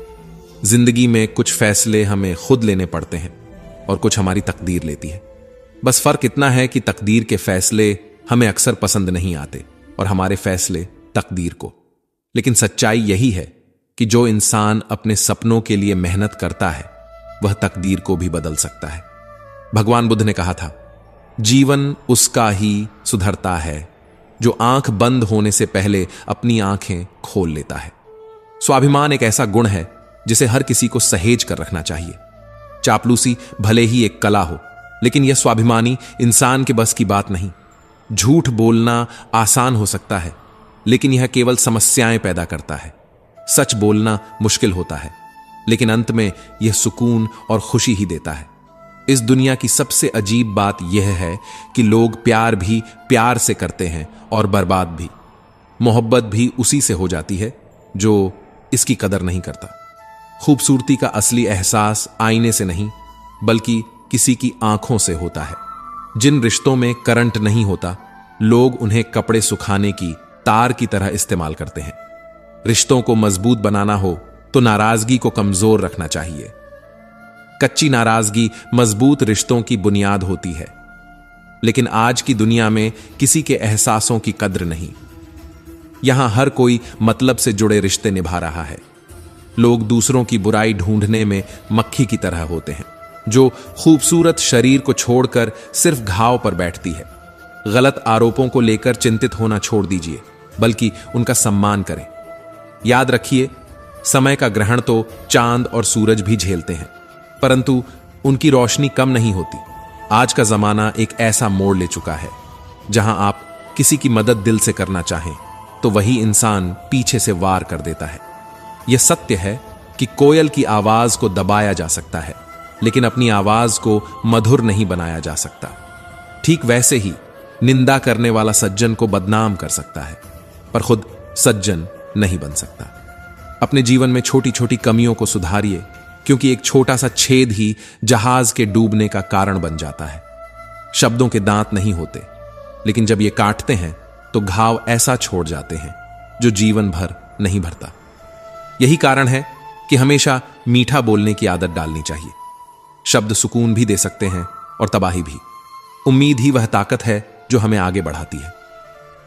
जिंदगी में कुछ फैसले हमें खुद लेने पड़ते हैं और कुछ हमारी तकदीर लेती है। बस फर्क इतना है कि तकदीर के फैसले हमें अक्सर पसंद नहीं आते और हमारे फैसले तकदीर को। लेकिन सच्चाई यही है कि जो इंसान अपने सपनों के लिए मेहनत करता है वह तकदीर को भी बदल सकता है। भगवान बुद्ध ने कहा था, जीवन उसका ही सुधरता है जो आंख बंद होने से पहले अपनी आंखें खोल लेता है। स्वाभिमान एक ऐसा गुण है जिसे हर किसी को सहेज कर रखना चाहिए। चापलूसी भले ही एक कला हो, लेकिन यह स्वाभिमानी इंसान के बस की बात नहीं। झूठ बोलना आसान हो सकता है, लेकिन यह केवल समस्याएं पैदा करता है। सच बोलना मुश्किल होता है, लेकिन अंत में यह सुकून और खुशी ही देता है। इस दुनिया की सबसे अजीब बात यह है कि लोग प्यार भी प्यार से करते हैं और बर्बाद भी। मोहब्बत भी उसी से हो जाती है जो इसकी कदर नहीं करता। खूबसूरती का असली एहसास आईने से नहीं बल्कि किसी की आंखों से होता है। जिन रिश्तों में करंट नहीं होता, लोग उन्हें कपड़े सुखाने की तार की तरह इस्तेमाल करते हैं। रिश्तों को मजबूत बनाना हो तो नाराजगी को कमजोर रखना चाहिए। कच्ची नाराजगी मजबूत रिश्तों की बुनियाद होती है। लेकिन आज की दुनिया में किसी के एहसासों की कद्र नहीं। यहां हर कोई मतलब से जुड़े रिश्ते निभा रहा है। लोग दूसरों की बुराई ढूंढने में मक्खी की तरह होते हैं, जो खूबसूरत शरीर को छोड़कर सिर्फ घाव पर बैठती है। गलत आरोपों को लेकर चिंतित होना छोड़ दीजिए, बल्कि उनका सम्मान करें। याद रखिए, समय का ग्रहण तो चांद और सूरज भी झेलते हैं, परंतु उनकी रोशनी कम नहीं होती। आज का जमाना एक ऐसा मोड़ ले चुका है जहां आप किसी की मदद दिल से करना चाहें तो वही इंसान पीछे से वार कर देता है। यह सत्य है कि कोयल की आवाज को दबाया जा सकता है, लेकिन अपनी आवाज को मधुर नहीं बनाया जा सकता। ठीक वैसे ही निंदा करने वाला सज्जन को बदनाम कर सकता है, पर खुद सज्जन नहीं बन सकता। अपने जीवन में छोटी छोटी कमियों को सुधारिए, क्योंकि एक छोटा सा छेद ही जहाज के डूबने का कारण बन जाता है। शब्दों के दांत नहीं होते, लेकिन जब ये काटते हैं तो घाव ऐसा छोड़ जाते हैं जो जीवन भर नहीं भरता। यही कारण है कि हमेशा मीठा बोलने की आदत डालनी चाहिए। शब्द सुकून भी दे सकते हैं और तबाही भी। उम्मीद ही वह ताकत है जो हमें आगे बढ़ाती है।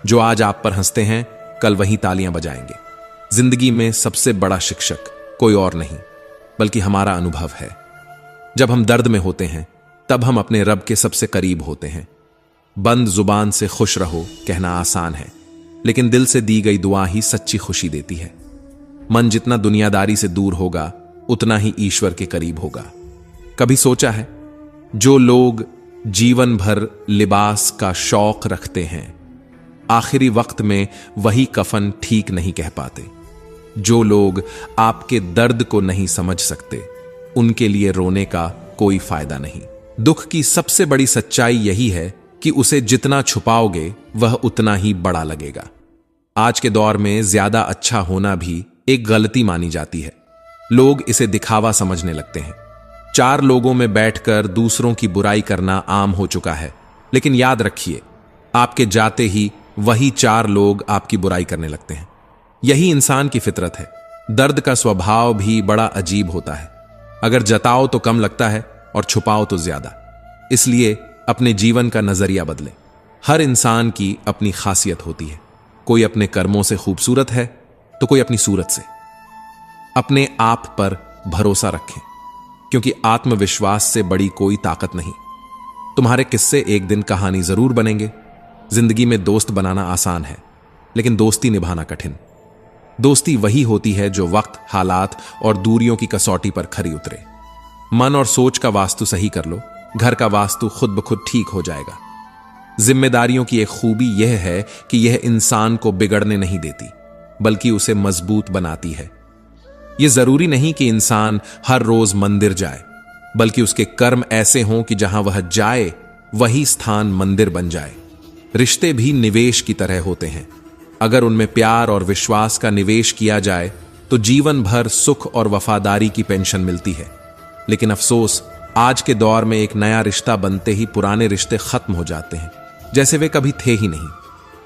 जो आज आप पर हंसते हैं, कल वही तालियां बजाएंगे। जिंदगी में सबसे बड़ा शिक्षक कोई और नहीं, बल्कि हमारा अनुभव है। जब हम दर्द में होते हैं, तब हम अपने रब के सबसे करीब होते हैं। बंद जुबान से खुश रहो कहना आसान है, लेकिन दिल से दी गई दुआ ही सच्ची खुशी देती है। मन जितना दुनियादारी से दूर होगा, उतना ही ईश्वर के करीब होगा। कभी सोचा है, जो लोग जीवन भर लिबास का शौक रखते हैं, आखिरी वक्त में वही कफन ठीक नहीं कह पाते। जो लोग आपके दर्द को नहीं समझ सकते, उनके लिए रोने का कोई फायदा नहीं। दुख की सबसे बड़ी सच्चाई यही है कि उसे जितना छुपाओगे, वह उतना ही बड़ा लगेगा। आज के दौर में ज्यादा अच्छा होना भी एक गलती मानी जाती है। लोग इसे दिखावा समझने लगते हैं। 4 लोगों में बैठकर दूसरों की बुराई करना आम हो चुका है, लेकिन याद रखिए, आपके जाते ही वही 4 लोग आपकी बुराई करने लगते हैं। यही इंसान की फितरत है। दर्द का स्वभाव भी बड़ा अजीब होता है। अगर जताओ तो कम लगता है और छुपाओ तो ज्यादा। इसलिए अपने जीवन का नजरिया बदलें। हर इंसान की अपनी खासियत होती है। कोई अपने कर्मों से खूबसूरत है तो कोई अपनी सूरत से। अपने आप पर भरोसा रखें, क्योंकि आत्मविश्वास से बड़ी कोई ताकत नहीं। तुम्हारे किस्से एक दिन कहानी जरूर बनेंगे। जिंदगी में दोस्त बनाना आसान है, लेकिन दोस्ती निभाना कठिन। दोस्ती वही होती है जो वक्त, हालात और दूरियों की कसौटी पर खरी उतरे। मन और सोच का वास्तु सही कर लो, घर का वास्तु खुद ब खुद ठीक हो जाएगा। जिम्मेदारियों की एक खूबी यह है कि यह इंसान को बिगड़ने नहीं देती, बल्कि उसे मजबूत बनाती है। यह जरूरी नहीं कि इंसान हर रोज मंदिर जाए, बल्कि उसके कर्म ऐसे हों कि जहां वह जाए वही स्थान मंदिर बन जाए। रिश्ते भी निवेश की तरह होते हैं। अगर उनमें प्यार और विश्वास का निवेश किया जाए तो जीवन भर सुख और वफादारी की पेंशन मिलती है। लेकिन अफसोस, आज के दौर में एक नया रिश्ता बनते ही पुराने रिश्ते खत्म हो जाते हैं, जैसे वे कभी थे ही नहीं।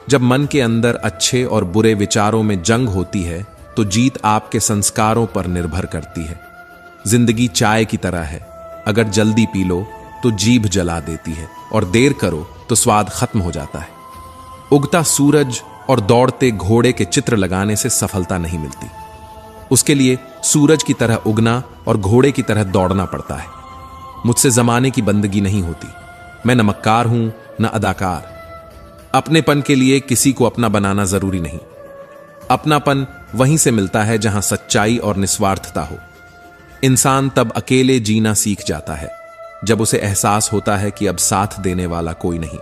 जब मन के अंदर अच्छे और बुरे विचारों में जंग होती है, तो जीत आपके संस्कारों पर निर्भर करती है। जिंदगी चाय की तरह है, अगर जल्दी पी लो तो जीभ जला देती है, और देर करो तो स्वाद खत्म हो जाता है। उगता सूरज और दौड़ते घोड़े के चित्र लगाने से सफलता नहीं मिलती। उसके लिए सूरज की तरह उगना और घोड़े की तरह दौड़ना पड़ता है। मुझसे जमाने की बंदगी नहीं होती। मैं न मक्कार हूं न अदाकार। अपनेपन के लिए किसी को अपना बनाना जरूरी नहीं। अपनापन वहीं से मिलता है जहां सच्चाई और निस्वार्थता हो। इंसान तब अकेले जीना सीख जाता है जब उसे एहसास होता है कि अब साथ देने वाला कोई नहीं।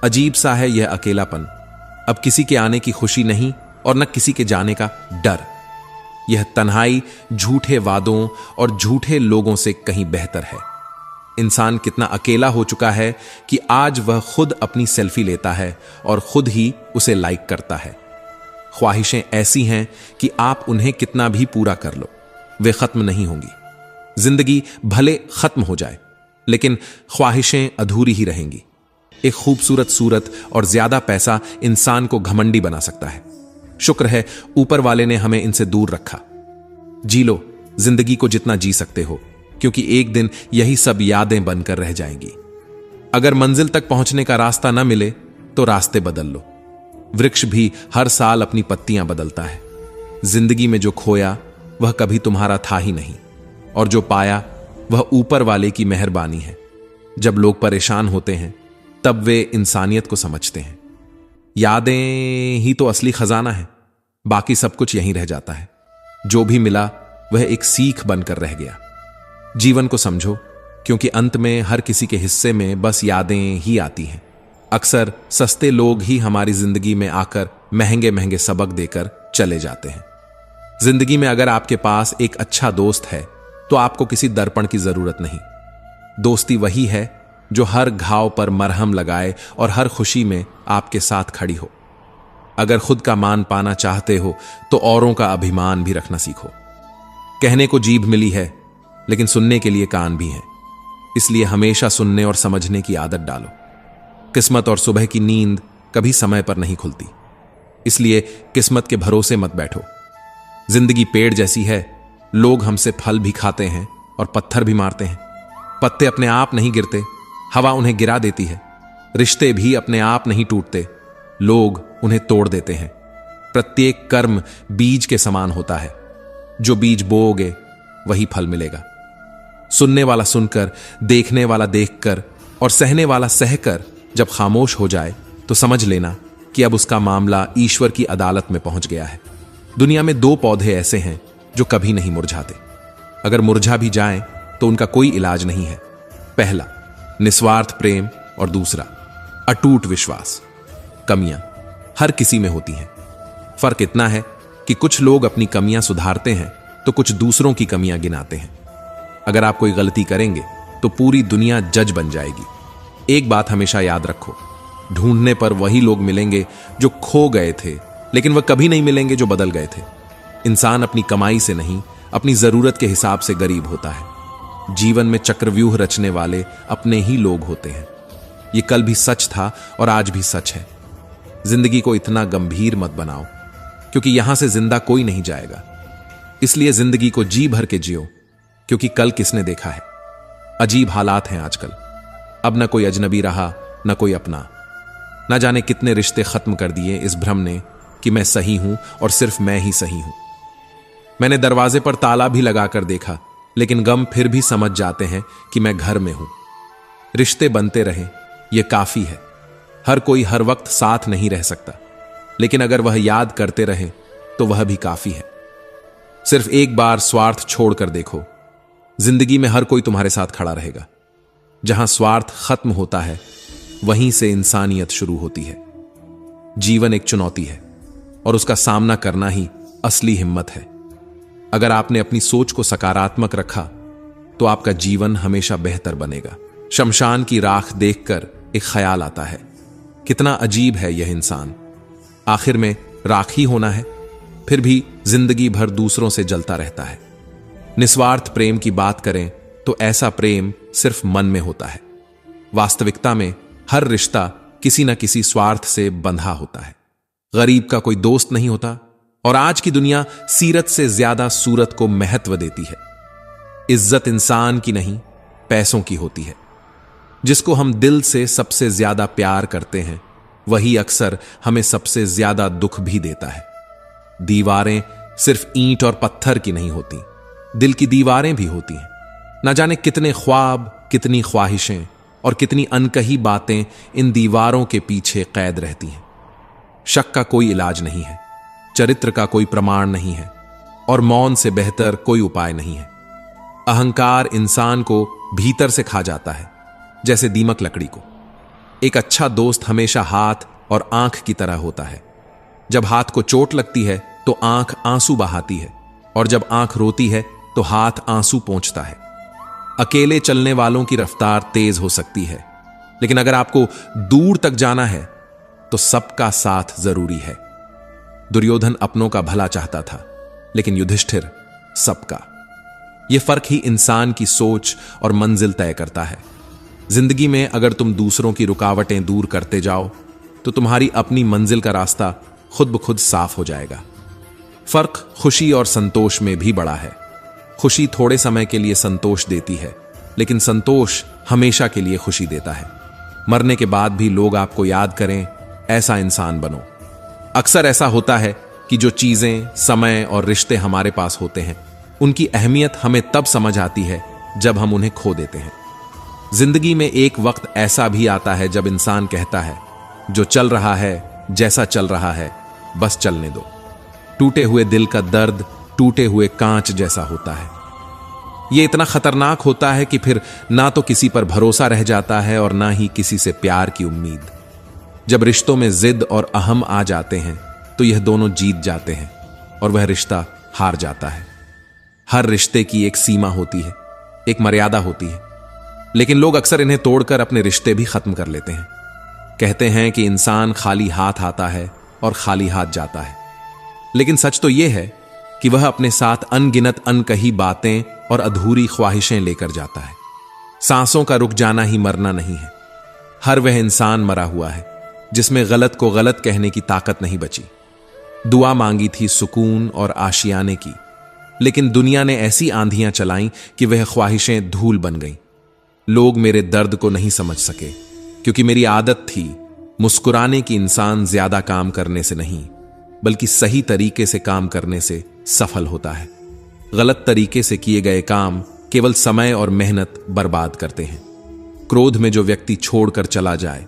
अजीब सा है यह अकेलापन। अब किसी के आने की खुशी नहीं और न किसी के जाने का डर। यह तन्हाई झूठे वादों और झूठे लोगों से कहीं बेहतर है। इंसान कितना अकेला हो चुका है कि आज वह खुद अपनी सेल्फी लेता है और खुद ही उसे लाइक करता है। ख्वाहिशें ऐसी हैं कि आप उन्हें कितना भी पूरा कर लो, वे खत्म नहीं होंगी। जिंदगी भले खत्म हो जाए, लेकिन ख्वाहिशें अधूरी ही रहेंगी। एक खूबसूरत सूरत और ज्यादा पैसा इंसान को घमंडी बना सकता है। शुक्र है ऊपर वाले ने हमें इनसे दूर रखा। जी लो जिंदगी को जितना जी सकते हो, क्योंकि एक दिन यही सब यादें बनकर रह जाएंगी। अगर मंजिल तक पहुंचने का रास्ता ना मिले तो रास्ते बदल लो। वृक्ष भी हर साल अपनी पत्तियां बदलता है। जिंदगी में जो खोया वह कभी तुम्हारा था ही नहीं, और जो पाया वह ऊपर वाले की मेहरबानी है। जब लोग परेशान होते हैं तब वे इंसानियत को समझते हैं। यादें ही तो असली खजाना है, बाकी सब कुछ यहीं रह जाता है। जो भी मिला वह एक सीख बनकर रह गया। जीवन को समझो, क्योंकि अंत में हर किसी के हिस्से में बस यादें ही आती हैं। अक्सर सस्ते लोग ही हमारी जिंदगी में आकर महंगे महंगे सबक देकर चले जाते हैं। जिंदगी में अगर आपके पास एक अच्छा दोस्त है तो आपको किसी दर्पण की जरूरत नहीं। दोस्ती वही है जो हर घाव पर मरहम लगाए और हर खुशी में आपके साथ खड़ी हो। अगर खुद का मान पाना चाहते हो तो औरों का अभिमान भी रखना सीखो। कहने को जीभ मिली है, लेकिन सुनने के लिए कान भी हैं। इसलिए हमेशा सुनने और समझने की आदत डालो। किस्मत और सुबह की नींद कभी समय पर नहीं खुलती, इसलिए किस्मत के भरोसे मत बैठो। जिंदगी पेड़ जैसी है, लोग हमसे फल भी खाते हैं और पत्थर भी मारते हैं। पत्ते अपने आप नहीं गिरते, हवा उन्हें गिरा देती है। रिश्ते भी अपने आप नहीं टूटते, लोग उन्हें तोड़ देते हैं। प्रत्येक कर्म बीज के समान होता है। जो बीज बोओगे वही फल मिलेगा। सुनने वाला सुनकर, देखने वाला देखकर और सहने वाला सहकर जब खामोश हो जाए तो समझ लेना कि अब उसका मामला ईश्वर की अदालत में पहुंच गया है। दुनिया में दो पौधे ऐसे हैं जो कभी नहीं मुरझाते। अगर मुरझा भी जाएं तो उनका कोई इलाज नहीं है। पहला निस्वार्थ प्रेम और दूसरा अटूट विश्वास। कमियां हर किसी में होती हैं। फर्क इतना है कि कुछ लोग अपनी कमियां सुधारते हैं तो कुछ दूसरों की कमियां गिनाते हैं। अगर आप कोई गलती करेंगे तो पूरी दुनिया जज बन जाएगी। एक बात हमेशा याद रखो, ढूंढने पर वही लोग मिलेंगे जो खो गए थे, लेकिन वह कभी नहीं मिलेंगे जो बदल गए थे। इंसान अपनी कमाई से नहीं, अपनी जरूरत के हिसाब से गरीब होता है। जीवन में चक्रव्यूह रचने वाले अपने ही लोग होते हैं। यह कल भी सच था और आज भी सच है। जिंदगी को इतना गंभीर मत बनाओ, क्योंकि यहां से जिंदा कोई नहीं जाएगा। इसलिए जिंदगी को जी भर के जियो, क्योंकि कल किसने देखा है। अजीब हालात हैं आजकल। अब न कोई अजनबी रहा, न कोई अपना। न जाने कितने रिश्ते खत्म कर दिए इस भ्रम ने कि मैं सही हूं और सिर्फ मैं ही सही हूं। मैंने दरवाजे पर ताला भी लगाकर देखा, लेकिन गम फिर भी समझ जाते हैं कि मैं घर में हूं। रिश्ते बनते रहे, यह काफी है। हर कोई हर वक्त साथ नहीं रह सकता, लेकिन अगर वह याद करते रहे तो वह भी काफी है। सिर्फ एक बार स्वार्थ छोड़कर देखो, जिंदगी में हर कोई तुम्हारे साथ खड़ा रहेगा। जहां स्वार्थ खत्म होता है वहीं से इंसानियत शुरू होती है। जीवन एक चुनौती है और उसका सामना करना ही असली हिम्मत है। अगर आपने अपनी सोच को सकारात्मक रखा तो आपका जीवन हमेशा बेहतर बनेगा। शमशान की राख देखकर एक ख्याल आता है, कितना अजीब है यह इंसान। आखिर में राख ही होना है, फिर भी जिंदगी भर दूसरों से जलता रहता है। निस्वार्थ प्रेम की बात करें तो ऐसा प्रेम सिर्फ मन में होता है। वास्तविकता में हर रिश्ता किसी न किसी स्वार्थ से बंधा होता है। गरीब का कोई दोस्त नहीं होता, और आज की दुनिया सीरत से ज्यादा सूरत को महत्व देती है। इज्जत इंसान की नहीं, पैसों की होती है। जिसको हम दिल से सबसे ज्यादा प्यार करते हैं वही अक्सर हमें सबसे ज्यादा दुख भी देता है। दीवारें सिर्फ ईंट और पत्थर की नहीं होती, दिल की दीवारें भी होती हैं। न जाने कितने ख्वाब, कितनी ख्वाहिशें और कितनी अनकही बातें इन दीवारों के पीछे कैद रहती हैं। शक का कोई इलाज नहीं है, चरित्र का कोई प्रमाण नहीं है, और मौन से बेहतर कोई उपाय नहीं है। अहंकार इंसान को भीतर से खा जाता है, जैसे दीमक लकड़ी को। एक अच्छा दोस्त हमेशा हाथ और आंख की तरह होता है। जब हाथ को चोट लगती है तो आंख आंसू बहाती है, और जब आंख रोती है तो हाथ आंसू पोंछता है। अकेले चलने वालों की रफ्तार तेज हो सकती है, लेकिन अगर आपको दूर तक जाना है तो सबका साथ जरूरी है। दुर्योधन अपनों का भला चाहता था, लेकिन युधिष्ठिर सबका। यह फर्क ही इंसान की सोच और मंजिल तय करता है। जिंदगी में अगर तुम दूसरों की रुकावटें दूर करते जाओ तो तुम्हारी अपनी मंजिल का रास्ता खुद ब खुद साफ हो जाएगा। फर्क खुशी और संतोष में भी बड़ा है। खुशी थोड़े समय के लिए संतोष देती है, लेकिन संतोष हमेशा के लिए खुशी देता है। मरने के बाद भी लोग आपको याद करें, ऐसा इंसान बनो। अक्सर ऐसा होता है कि जो चीजें, समय और रिश्ते हमारे पास होते हैं, उनकी अहमियत हमें तब समझ आती है जब हम उन्हें खो देते हैं। जिंदगी में एक वक्त ऐसा भी आता है जब इंसान कहता है, जो चल रहा है, जैसा चल रहा है, बस चलने दो। टूटे हुए दिल का दर्द टूटे हुए कांच जैसा होता है। यह इतना खतरनाक होता है कि फिर ना तो किसी पर भरोसा रह जाता है और ना ही किसी से प्यार की उम्मीद। जब रिश्तों में जिद और अहम आ जाते हैं तो यह दोनों जीत जाते हैं और वह रिश्ता हार जाता है। हर रिश्ते की एक सीमा होती है, एक मर्यादा होती है, लेकिन लोग अक्सर इन्हें तोड़कर अपने रिश्ते भी खत्म कर लेते हैं। कहते हैं कि इंसान खाली हाथ आता है और खाली हाथ जाता है, लेकिन सच तो यह है कि वह अपने साथ अनगिनत अनकही बातें और अधूरी ख्वाहिशें लेकर जाता है। सांसों का रुक जाना ही मरना नहीं है। हर वह इंसान मरा हुआ है जिसमें गलत को गलत कहने की ताकत नहीं बची। दुआ मांगी थी सुकून और आशियाने की, लेकिन दुनिया ने ऐसी आंधियां चलाईं कि वह ख्वाहिशें धूल बन गईं। लोग मेरे दर्द को नहीं समझ सके क्योंकि मेरी आदत थी मुस्कुराने की। इंसान ज्यादा काम करने से नहीं, बल्कि सही तरीके से काम करने से सफल होता है। गलत तरीके से किए गए काम केवल समय और मेहनत बर्बाद करते हैं। क्रोध में जो व्यक्ति छोड़कर चला जाए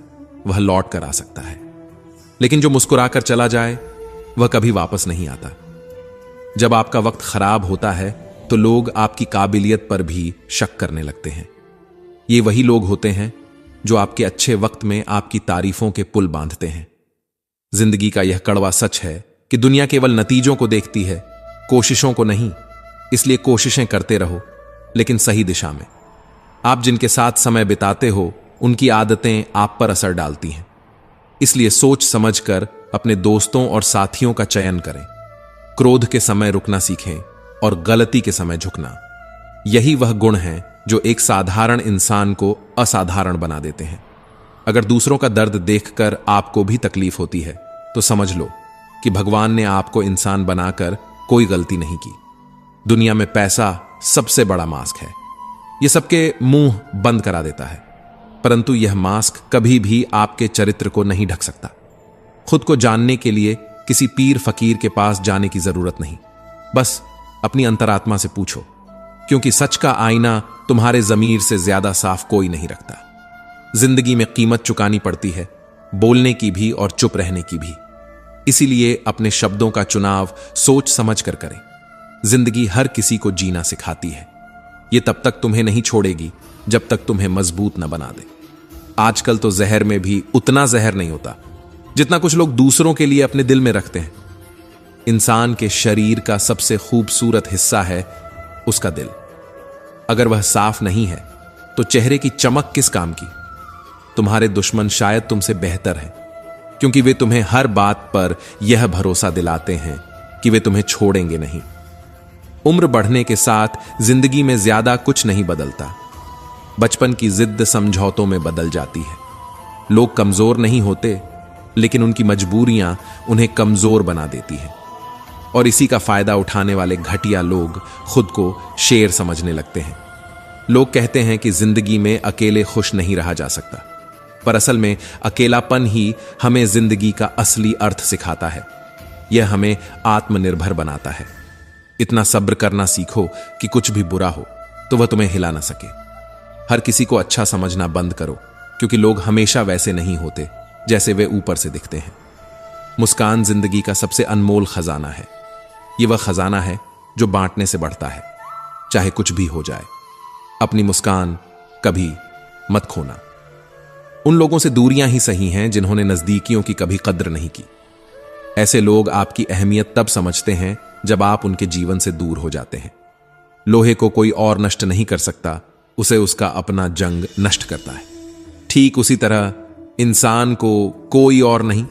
वह लौट कर आ सकता है, लेकिन जो मुस्कुराकर चला जाए वह कभी वापस नहीं आता। जब आपका वक्त खराब होता है तो लोग आपकी काबिलियत पर भी शक करने लगते हैं। ये वही लोग होते हैं जो आपके अच्छे वक्त में आपकी तारीफों के पुल बांधते हैं। जिंदगी का यह कड़वा सच है कि दुनिया केवल नतीजों को देखती है, कोशिशों को नहीं। इसलिए कोशिशें करते रहो, लेकिन सही दिशा में। आप जिनके साथ समय बिताते हो उनकी आदतें आप पर असर डालती हैं। इसलिए सोच समझकर अपने दोस्तों और साथियों का चयन करें। क्रोध के समय रुकना सीखें और गलती के समय झुकना। यही वह गुण हैं जो एक साधारण इंसान को असाधारण बना देते हैं। अगर दूसरों का दर्द देखकर आपको भी तकलीफ होती है तो समझ लो कि भगवान ने आपको इंसान बनाकर कोई गलती नहीं की। दुनिया में पैसा सबसे बड़ा मास्क है। यह सबके मुंह बंद करा देता है, परंतु यह मास्क कभी भी आपके चरित्र को नहीं ढक सकता। खुद को जानने के लिए किसी पीर फकीर के पास जाने की जरूरत नहीं। बस अपनी अंतरात्मा से पूछो, क्योंकि सच का आईना तुम्हारे जमीर से ज्यादा साफ कोई नहीं रखता। जिंदगी में कीमत चुकानी पड़ती है, बोलने की भी और चुप रहने की भी। इसीलिए अपने शब्दों का चुनाव सोच समझ कर करें। जिंदगी हर किसी को जीना सिखाती है। यह तब तक तुम्हें नहीं छोड़ेगी जब तक तुम्हें मजबूत न बना दे। आजकल तो जहर में भी उतना जहर नहीं होता जितना कुछ लोग दूसरों के लिए अपने दिल में रखते हैं। इंसान के शरीर का सबसे खूबसूरत हिस्सा है उसका दिल। अगर वह साफ नहीं है तो चेहरे की चमक किस काम की। तुम्हारे दुश्मन शायद तुमसे बेहतर हैं, क्योंकि वे तुम्हें हर बात पर यह भरोसा दिलाते हैं कि वे तुम्हें छोड़ेंगे नहीं। उम्र बढ़ने के साथ जिंदगी में ज्यादा कुछ नहीं बदलता। बचपन की जिद समझौतों में बदल जाती है। लोग कमजोर नहीं होते, लेकिन उनकी मजबूरियां उन्हें कमजोर बना देती हैं। और इसी का फायदा उठाने वाले घटिया लोग खुद को शेर समझने लगते हैं। लोग कहते हैं कि जिंदगी में अकेले खुश नहीं रहा जा सकता, पर असल में अकेलापन ही हमें जिंदगी का असली अर्थ सिखाता है। यह हमें आत्मनिर्भर बनाता है। इतना सब्र करना सीखो कि कुछ भी बुरा हो तो वह तुम्हें हिला ना सके। हर किसी को अच्छा समझना बंद करो, क्योंकि लोग हमेशा वैसे नहीं होते जैसे वे ऊपर से दिखते हैं। मुस्कान जिंदगी का सबसे अनमोल खजाना है। यह वह खजाना है जो बांटने से बढ़ता है, चाहे कुछ भी हो जाए। अपनी मुस्कान कभी मत खोना। उन लोगों से दूरियां ही सही हैं जिन्होंने नजदीकियों की कभी कद्र नहीं की। ऐसे लोग आपकी अहमियत तब समझते हैं जब आप उनके जीवन से दूर हो जाते हैं। लोहे को कोई और नष्ट नहीं कर सकता, उसे उसका अपना जंग नष्ट करता है। ठीक उसी तरह इंसान को कोई और नहीं,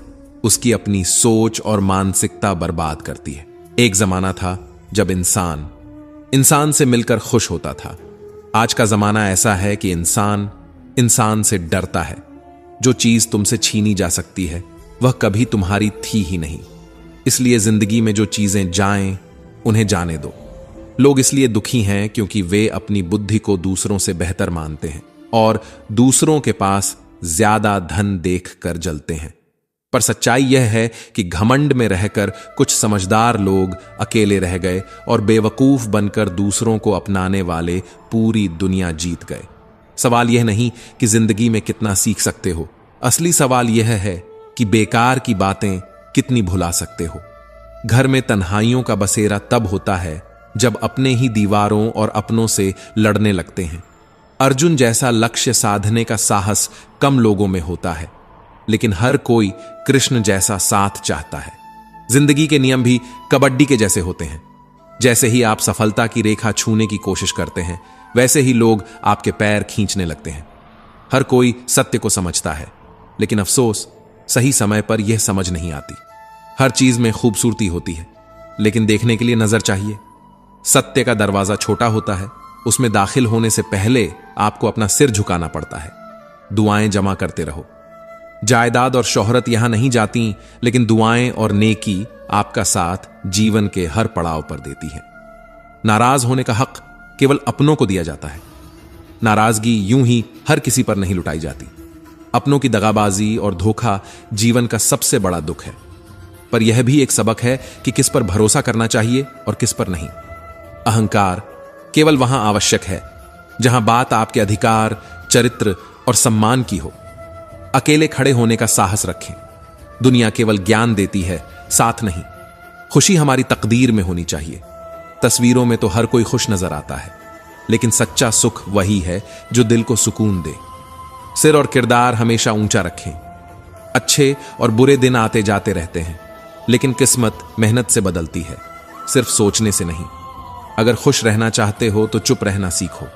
उसकी अपनी सोच और मानसिकता बर्बाद करती है। एक जमाना था जब इंसान इंसान से मिलकर खुश होता था। आज का जमाना ऐसा है कि इंसान इंसान से डरता है। जो चीज तुमसे छीनी जा सकती है वह कभी तुम्हारी थी ही नहीं। इसलिए जिंदगी में जो चीजें जाएं उन्हें जाने दो। लोग इसलिए दुखी हैं क्योंकि वे अपनी बुद्धि को दूसरों से बेहतर मानते हैं और दूसरों के पास ज्यादा धन देखकर जलते हैं। पर सच्चाई यह है कि घमंड में रहकर कुछ समझदार लोग अकेले रह गए और बेवकूफ बनकर दूसरों को अपनाने वाले पूरी दुनिया जीत गए। सवाल यह नहीं कि जिंदगी में कितना सीख सकते हो, असली सवाल यह है कि बेकार की बातें कितनी भुला सकते हो। घर में तन्हाइयों का बसेरा तब होता है जब अपने ही दीवारों और अपनों से लड़ने लगते हैं। अर्जुन जैसा लक्ष्य साधने का साहस कम लोगों में होता है, लेकिन हर कोई कृष्ण जैसा साथ चाहता है। जिंदगी के नियम भी कबड्डी के जैसे होते हैं। जैसे ही आप सफलता की रेखा छूने की कोशिश करते हैं, वैसे ही लोग आपके पैर खींचने लगते हैं। हर कोई सत्य को समझता है, लेकिन अफसोस सही समय पर यह समझ नहीं आती। हर चीज में खूबसूरती होती है, लेकिन देखने के लिए नजर चाहिए। सत्य का दरवाजा छोटा होता है, उसमें दाखिल होने से पहले आपको अपना सिर झुकाना पड़ता है। दुआएं जमा करते रहो। जायदाद और शोहरत यहां नहीं जाती, लेकिन दुआएं और नेकी आपका साथ जीवन के हर पड़ाव पर देती है। नाराज होने का हक केवल अपनों को दिया जाता है। नाराजगी यूं ही हर किसी पर नहीं लुटाई जाती। अपनों की दगाबाजी और धोखा जीवन का सबसे बड़ा दुख है। पर यह भी एक सबक है कि किस पर भरोसा करना चाहिए और किस पर नहीं। अहंकार केवल वहां आवश्यक है जहां बात आपके अधिकार, चरित्र और सम्मान की हो। अकेले खड़े होने का साहस रखें। दुनिया केवल ज्ञान देती है, साथ नहीं। खुशी हमारी तकदीर में होनी चाहिए। तस्वीरों में तो हर कोई खुश नजर आता है, लेकिन सच्चा सुख वही है जो दिल को सुकून दे। सिर और किरदार हमेशा ऊंचा रखें। अच्छे और बुरे दिन आते जाते रहते हैं, लेकिन किस्मत मेहनत से बदलती है, सिर्फ सोचने से नहीं। अगर खुश रहना चाहते हो तो चुप रहना सीखो।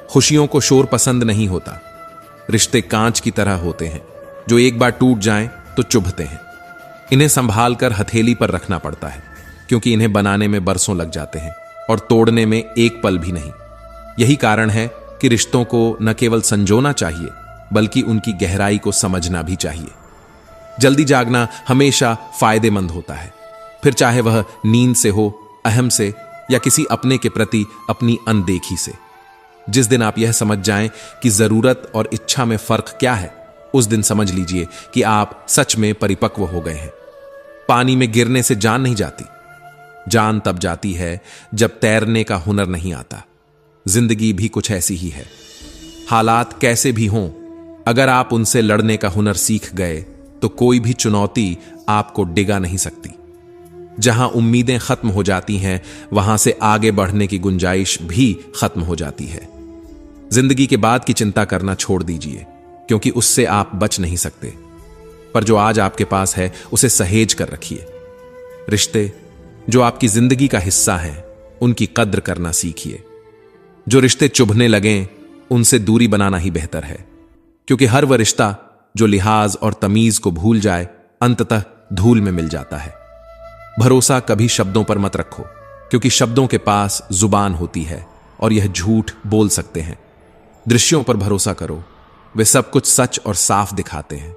खुशियों को शोर पसंद नहीं होता। रिश्ते कांच की तरह होते हैं, जो एक बार टूट जाएं तो चुभते हैं। इन्हें संभाल कर हथेली पर रखना पड़ता है, क्योंकि इन्हें बनाने में बरसों लग जाते हैं और तोड़ने में एक पल भी नहीं। यही कारण है कि रिश्तों को न केवल संजोना चाहिए, बल्कि उनकी गहराई को समझना भी चाहिए। जल्दी जागना हमेशा फायदेमंद होता है, फिर चाहे वह नींद से हो, अहम से, या किसी अपने के प्रति अपनी अनदेखी से। जिस दिन आप यह समझ जाएं कि जरूरत और इच्छा में फर्क क्या है, उस दिन समझ लीजिए कि आप सच में परिपक्व हो गए हैं। पानी में गिरने से जान नहीं जाती। जान तब जाती है जब तैरने का हुनर नहीं आता। जिंदगी भी कुछ ऐसी ही है। हालात कैसे भी हों, अगर आप उनसे लड़ने का हुनर सीख गए तो कोई भी चुनौती आपको डिगा नहीं सकती। जहां उम्मीदें खत्म हो जाती हैं, वहां से आगे बढ़ने की गुंजाइश भी खत्म हो जाती है। जिंदगी के बाद की चिंता करना छोड़ दीजिए, क्योंकि उससे आप बच नहीं सकते। पर जो आज आपके पास है उसे सहेज कर रखिए। रिश्ते जो आपकी जिंदगी का हिस्सा हैं, उनकी कद्र करना सीखिए। जो रिश्ते चुभने लगें, उनसे दूरी बनाना ही बेहतर है, क्योंकि हर वह रिश्ता जो लिहाज और तमीज को भूल जाए, अंततः धूल में मिल जाता है। भरोसा कभी शब्दों पर मत रखो, क्योंकि शब्दों के पास जुबान होती है और यह झूठ बोल सकते हैं। दृश्यों पर भरोसा करो, वे सब कुछ सच और साफ दिखाते हैं।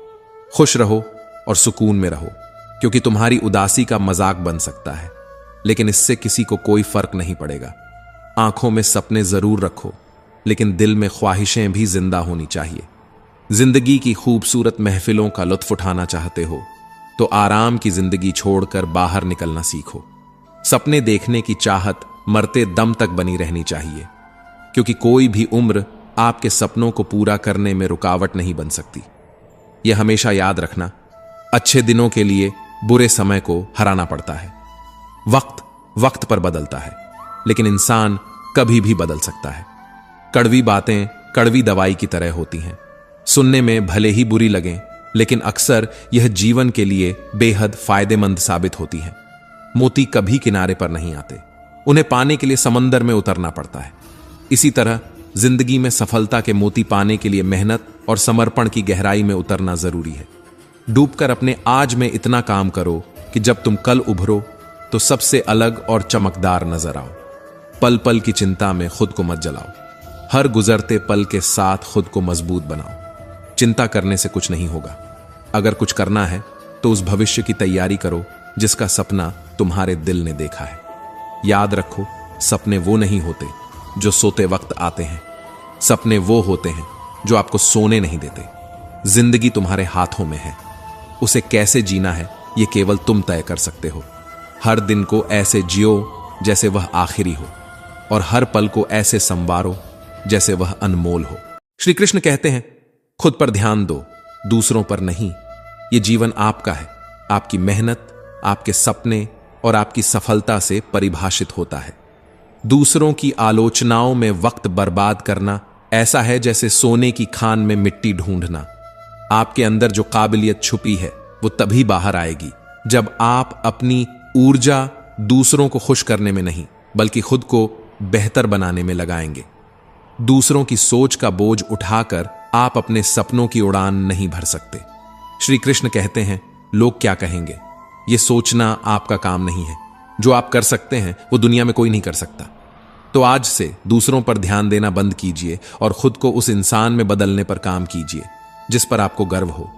खुश रहो और सुकून में रहो, क्योंकि तुम्हारी उदासी का मजाक बन सकता है, लेकिन इससे किसी को कोई फर्क नहीं पड़ेगा। आंखों में सपने जरूर रखो, लेकिन दिल में ख्वाहिशें भी जिंदा होनी चाहिए। जिंदगी की खूबसूरत महफिलों का लुत्फ उठाना चाहते हो तो आराम की जिंदगी छोड़कर बाहर निकलना सीखो। सपने देखने की चाहत मरते दम तक बनी रहनी चाहिए, क्योंकि कोई भी उम्र आपके सपनों को पूरा करने में रुकावट नहीं बन सकती। यह हमेशा याद रखना, अच्छे दिनों के लिए बुरे समय को हराना पड़ता है। वक्त वक्त पर बदलता है, लेकिन इंसान कभी भी बदल सकता है। कड़वी बातें कड़वी दवाई की तरह होती हैं। सुनने में भले ही बुरी लगें, लेकिन अक्सर यह जीवन के लिए बेहद फायदेमंद साबित होती है। मोती कभी किनारे पर नहीं आते, उन्हें पाने के लिए समंदर में उतरना पड़ता है। इसी तरह जिंदगी में सफलता के मोती पाने के लिए मेहनत और समर्पण की गहराई में उतरना जरूरी है। डूबकर अपने आज में इतना काम करो कि जब तुम कल उभरो तो सबसे अलग और चमकदार नजर आओ। पल पल की चिंता में खुद को मत जलाओ। हर गुजरते पल के साथ खुद को मजबूत बनाओ। चिंता करने से कुछ नहीं होगा। अगर कुछ करना है तो उस भविष्य की तैयारी करो जिसका सपना तुम्हारे दिल ने देखा है। याद रखो, सपने वो नहीं होते जो सोते वक्त आते हैं। सपने वो होते हैं जो आपको सोने नहीं देते। जिंदगी तुम्हारे हाथों में है। उसे कैसे जीना है ये केवल तुम तय कर सकते हो। हर दिन को ऐसे जियो जैसे वह आखिरी हो, और हर पल को ऐसे संवारो जैसे वह अनमोल हो। श्री कृष्ण कहते हैं, खुद पर ध्यान दो, दूसरों पर नहीं। ये जीवन आपका है। आपकी मेहनत, आपके सपने और आपकी सफलता से परिभाषित होता है। दूसरों की आलोचनाओं में वक्त बर्बाद करना ऐसा है जैसे सोने की खान में मिट्टी ढूंढना। आपके अंदर जो काबिलियत छुपी है वो तभी बाहर आएगी जब आप अपनी ऊर्जा दूसरों को खुश करने में नहीं बल्कि खुद को बेहतर बनाने में लगाएंगे। दूसरों की सोच का बोझ उठाकर आप अपने सपनों की उड़ान नहीं भर सकते। श्री कृष्ण कहते हैं, लोग क्या कहेंगे ये सोचना आपका काम नहीं है। जो आप कर सकते हैं वो दुनिया में कोई नहीं कर सकता। तो आज से दूसरों पर ध्यान देना बंद कीजिए और खुद को उस इंसान में बदलने पर काम कीजिए जिस पर आपको गर्व हो।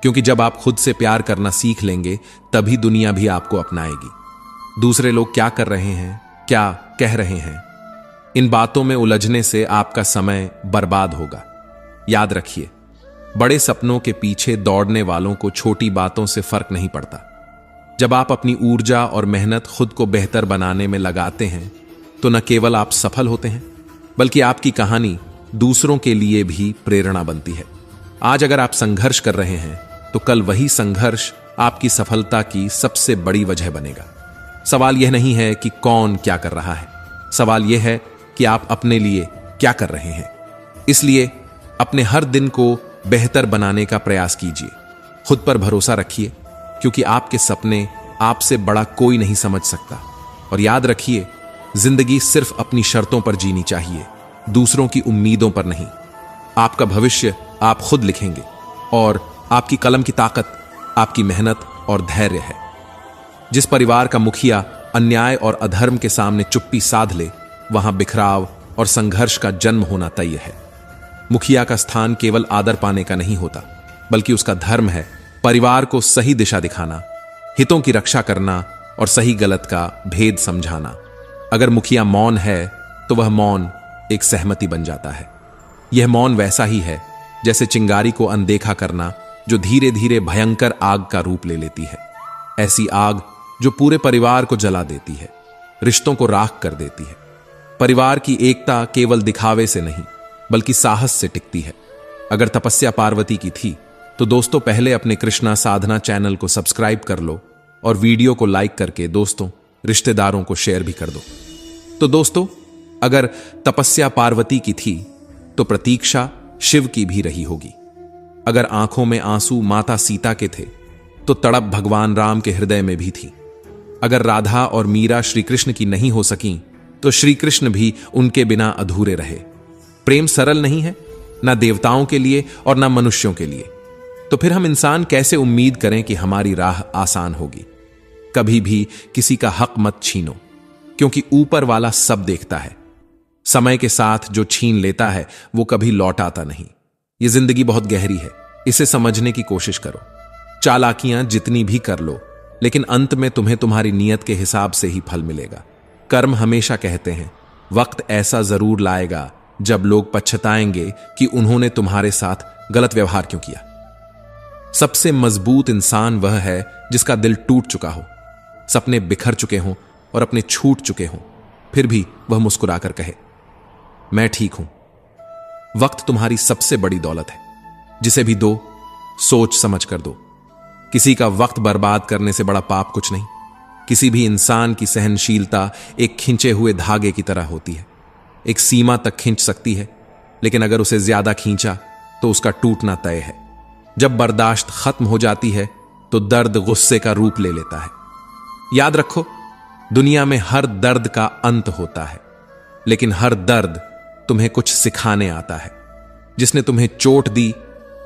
क्योंकि जब आप खुद से प्यार करना सीख लेंगे तभी दुनिया भी आपको अपनाएगी। दूसरे लोग क्या कर रहे हैं, क्या कह रहे हैं, इन बातों में उलझने से आपका समय बर्बाद होगा। याद रखिए, बड़े सपनों के पीछे दौड़ने वालों को छोटी बातों से फर्क नहीं पड़ता। जब आप अपनी ऊर्जा और मेहनत खुद को बेहतर बनाने में लगाते हैं तो न केवल आप सफल होते हैं बल्कि आपकी कहानी दूसरों के लिए भी प्रेरणा बनती है। आज अगर आप संघर्ष कर रहे हैं तो कल वही संघर्ष आपकी सफलता की सबसे बड़ी वजह बनेगा। सवाल यह नहीं है कि कौन क्या कर रहा है, सवाल यह है कि आप अपने लिए क्या कर रहे हैं। इसलिए अपने हर दिन को बेहतर बनाने का प्रयास कीजिए। खुद पर भरोसा रखिए क्योंकि आपके सपने आपसे बड़ा कोई नहीं समझ सकता। और याद रखिए, जिंदगी सिर्फ अपनी शर्तों पर जीनी चाहिए, दूसरों की उम्मीदों पर नहीं। आपका भविष्य आप खुद लिखेंगे और आपकी कलम की ताकत आपकी मेहनत और धैर्य है। जिस परिवार का मुखिया अन्याय और अधर्म के सामने चुप्पी साध ले, वहां बिखराव और संघर्ष का जन्म होना तय है। मुखिया का स्थान केवल आदर पाने का नहीं होता बल्कि उसका धर्म है परिवार को सही दिशा दिखाना, हितों की रक्षा करना और सही गलत का भेद समझाना। अगर मुखिया मौन है तो वह मौन एक सहमति बन जाता है। यह मौन वैसा ही है जैसे चिंगारी को अनदेखा करना जो धीरे धीरे भयंकर आग का रूप ले लेती है। ऐसी आग जो पूरे परिवार को जला देती है, रिश्तों को राख कर देती है। परिवार की एकता केवल दिखावे से नहीं बल्कि साहस से टिकती है। अगर तपस्या पार्वती की थी तो दोस्तों पहले अपने कृष्णा साधना चैनल को सब्सक्राइब कर लो और वीडियो को लाइक करके दोस्तों रिश्तेदारों को शेयर भी कर दो। तो दोस्तों, अगर तपस्या पार्वती की थी तो प्रतीक्षा शिव की भी रही होगी। अगर आंखों में आंसू माता सीता के थे तो तड़प भगवान राम के हृदय में भी थी। अगर राधा और मीरा श्री कृष्ण की नहीं हो सकी तो श्री कृष्ण भी उनके बिना अधूरे रहे। प्रेम सरल नहीं है, ना देवताओं के लिए और ना मनुष्यों के लिए। तो फिर हम इंसान कैसे उम्मीद करें कि हमारी राह आसान होगी। कभी भी किसी का हक मत छीनो क्योंकि ऊपर वाला सब देखता है। समय के साथ जो छीन लेता है वो कभी लौट आता नहीं। ये जिंदगी बहुत गहरी है, इसे समझने की कोशिश करो। चालाकियां जितनी भी कर लो लेकिन अंत में तुम्हें तुम्हारी नीयत के हिसाब से ही फल मिलेगा। कर्म हमेशा कहते हैं, वक्त ऐसा जरूर लाएगा जब लोग पछताएंगे कि उन्होंने तुम्हारे साथ गलत व्यवहार क्यों किया। सबसे मजबूत इंसान वह है जिसका दिल टूट चुका हो, सपने बिखर चुके हों और अपने छूट चुके हों, फिर भी वह मुस्कुराकर कहे, मैं ठीक हूं। वक्त तुम्हारी सबसे बड़ी दौलत है, जिसे भी दो सोच समझ कर दो। किसी का वक्त बर्बाद करने से बड़ा पाप कुछ नहीं। किसी भी इंसान की सहनशीलता एक खींचे हुए धागे की तरह होती है। एक सीमा तक खींच सकती है लेकिन अगर उसे ज्यादा खींचा तो उसका टूटना तय है। जब बर्दाश्त खत्म हो जाती है तो दर्द गुस्से का रूप ले लेता है। याद रखो, दुनिया में हर दर्द का अंत होता है लेकिन हर दर्द तुम्हें कुछ सिखाने आता है। जिसने तुम्हें चोट दी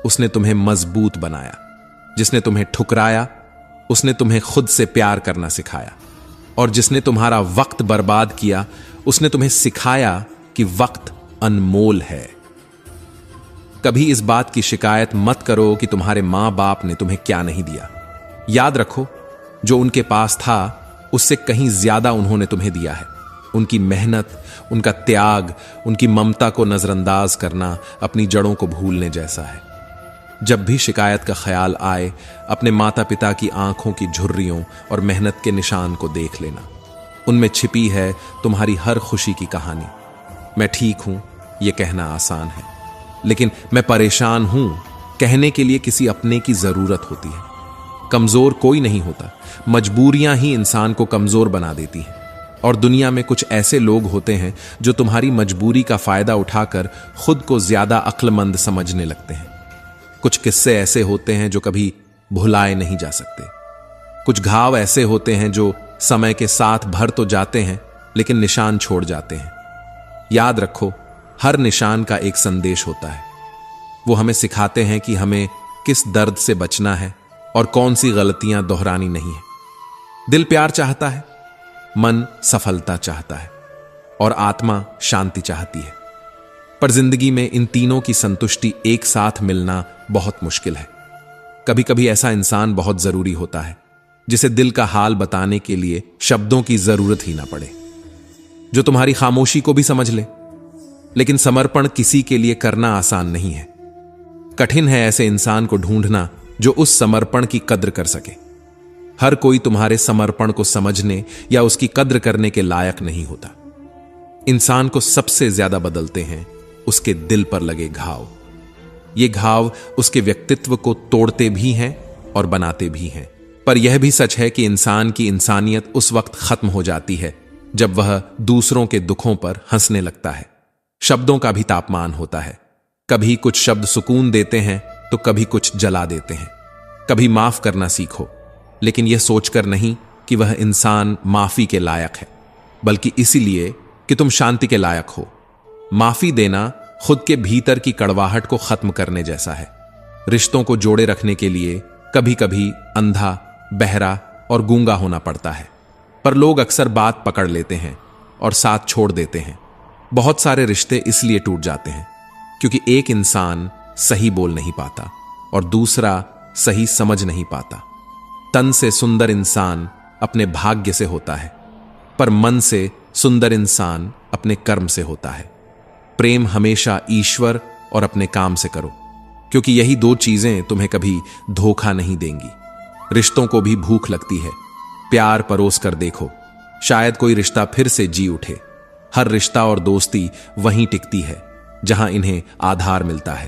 उसने तुम्हें मजबूत बनाया। जिसने तुम्हें ठुकराया उसने तुम्हें खुद से प्यार करना सिखाया। और जिसने तुम्हारा वक्त बर्बाद किया उसने तुम्हें सिखाया कि वक्त अनमोल है। कभी इस बात की शिकायत मत करो कि तुम्हारे मां बाप ने तुम्हें क्या नहीं दिया। याद रखो, जो उनके पास था उससे कहीं ज्यादा उन्होंने तुम्हें दिया है। उनकी मेहनत, उनका त्याग, उनकी ममता को नजरअंदाज करना अपनी जड़ों को भूलने जैसा है। जब भी शिकायत का ख्याल आए, अपने माता पिता की आंखों की झुर्रियों और मेहनत के निशान को देख लेना। उनमें छिपी है तुम्हारी हर खुशी की कहानी। मैं ठीक हूं यह कहना आसान है, लेकिन मैं परेशान हूं कहने के लिए किसी अपने की जरूरत होती है। कमजोर कोई नहीं होता, मजबूरियां ही इंसान को कमजोर बना देती हैं। और दुनिया में कुछ ऐसे लोग होते हैं जो तुम्हारी मजबूरी का फायदा उठाकर खुद को ज्यादा अक्लमंद समझने लगते हैं। कुछ किस्से ऐसे होते हैं जो कभी भुलाए नहीं जा सकते। कुछ घाव ऐसे होते हैं जो समय के साथ भर तो जाते हैं, लेकिन निशान छोड़ जाते हैं। याद रखो, हर निशान का एक संदेश होता है। वो हमें सिखाते हैं कि हमें किस दर्द से बचना है और कौन सी गलतियां दोहरानी नहीं है। दिल प्यार चाहता है, मन सफलता चाहता है और आत्मा शांति चाहती है। पर जिंदगी में इन तीनों की संतुष्टि एक साथ मिलना बहुत मुश्किल है। कभी कभी ऐसा इंसान बहुत जरूरी होता है जिसे दिल का हाल बताने के लिए शब्दों की जरूरत ही ना पड़े, जो तुम्हारी खामोशी को भी समझ ले। लेकिन समर्पण किसी के लिए करना आसान नहीं है। कठिन है ऐसे इंसान को ढूंढना जो उस समर्पण की कद्र कर सके। हर कोई तुम्हारे समर्पण को समझने या उसकी कद्र करने के लायक नहीं होता। इंसान को सबसे ज्यादा बदलते हैं उसके दिल पर लगे घाव। ये घाव उसके व्यक्तित्व को तोड़ते भी हैं और बनाते भी हैं। पर यह भी सच है कि इंसान की इंसानियत उस वक्त खत्म हो जाती है जब वह दूसरों के दुखों पर हंसने लगता है। शब्दों का भी तापमान होता है। कभी कुछ शब्द सुकून देते हैं तो कभी कुछ जला देते हैं। कभी माफ करना सीखो, लेकिन यह सोचकर नहीं कि वह इंसान माफी के लायक है, बल्कि इसीलिए कि तुम शांति के लायक हो। माफी देना खुद के भीतर की कड़वाहट को खत्म करने जैसा है। रिश्तों को जोड़े रखने के लिए कभी कभी अंधा, बहरा और गूंगा होना पड़ता है। पर लोग अक्सर बात पकड़ लेते हैं और साथ छोड़ देते हैं। बहुत सारे रिश्ते इसलिए टूट जाते हैं क्योंकि एक इंसान सही बोल नहीं पाता और दूसरा सही समझ नहीं पाता। तन से सुंदर इंसान अपने भाग्य से होता है, पर मन से सुंदर इंसान अपने कर्म से होता है। प्रेम हमेशा ईश्वर और अपने काम से करो, क्योंकि यही दो चीजें तुम्हें कभी धोखा नहीं देंगी। रिश्तों को भी भूख लगती है, प्यार परोस कर देखो, शायद कोई रिश्ता फिर से जी उठे। हर रिश्ता और दोस्ती वहीं टिकती है जहां इन्हें आधार मिलता है।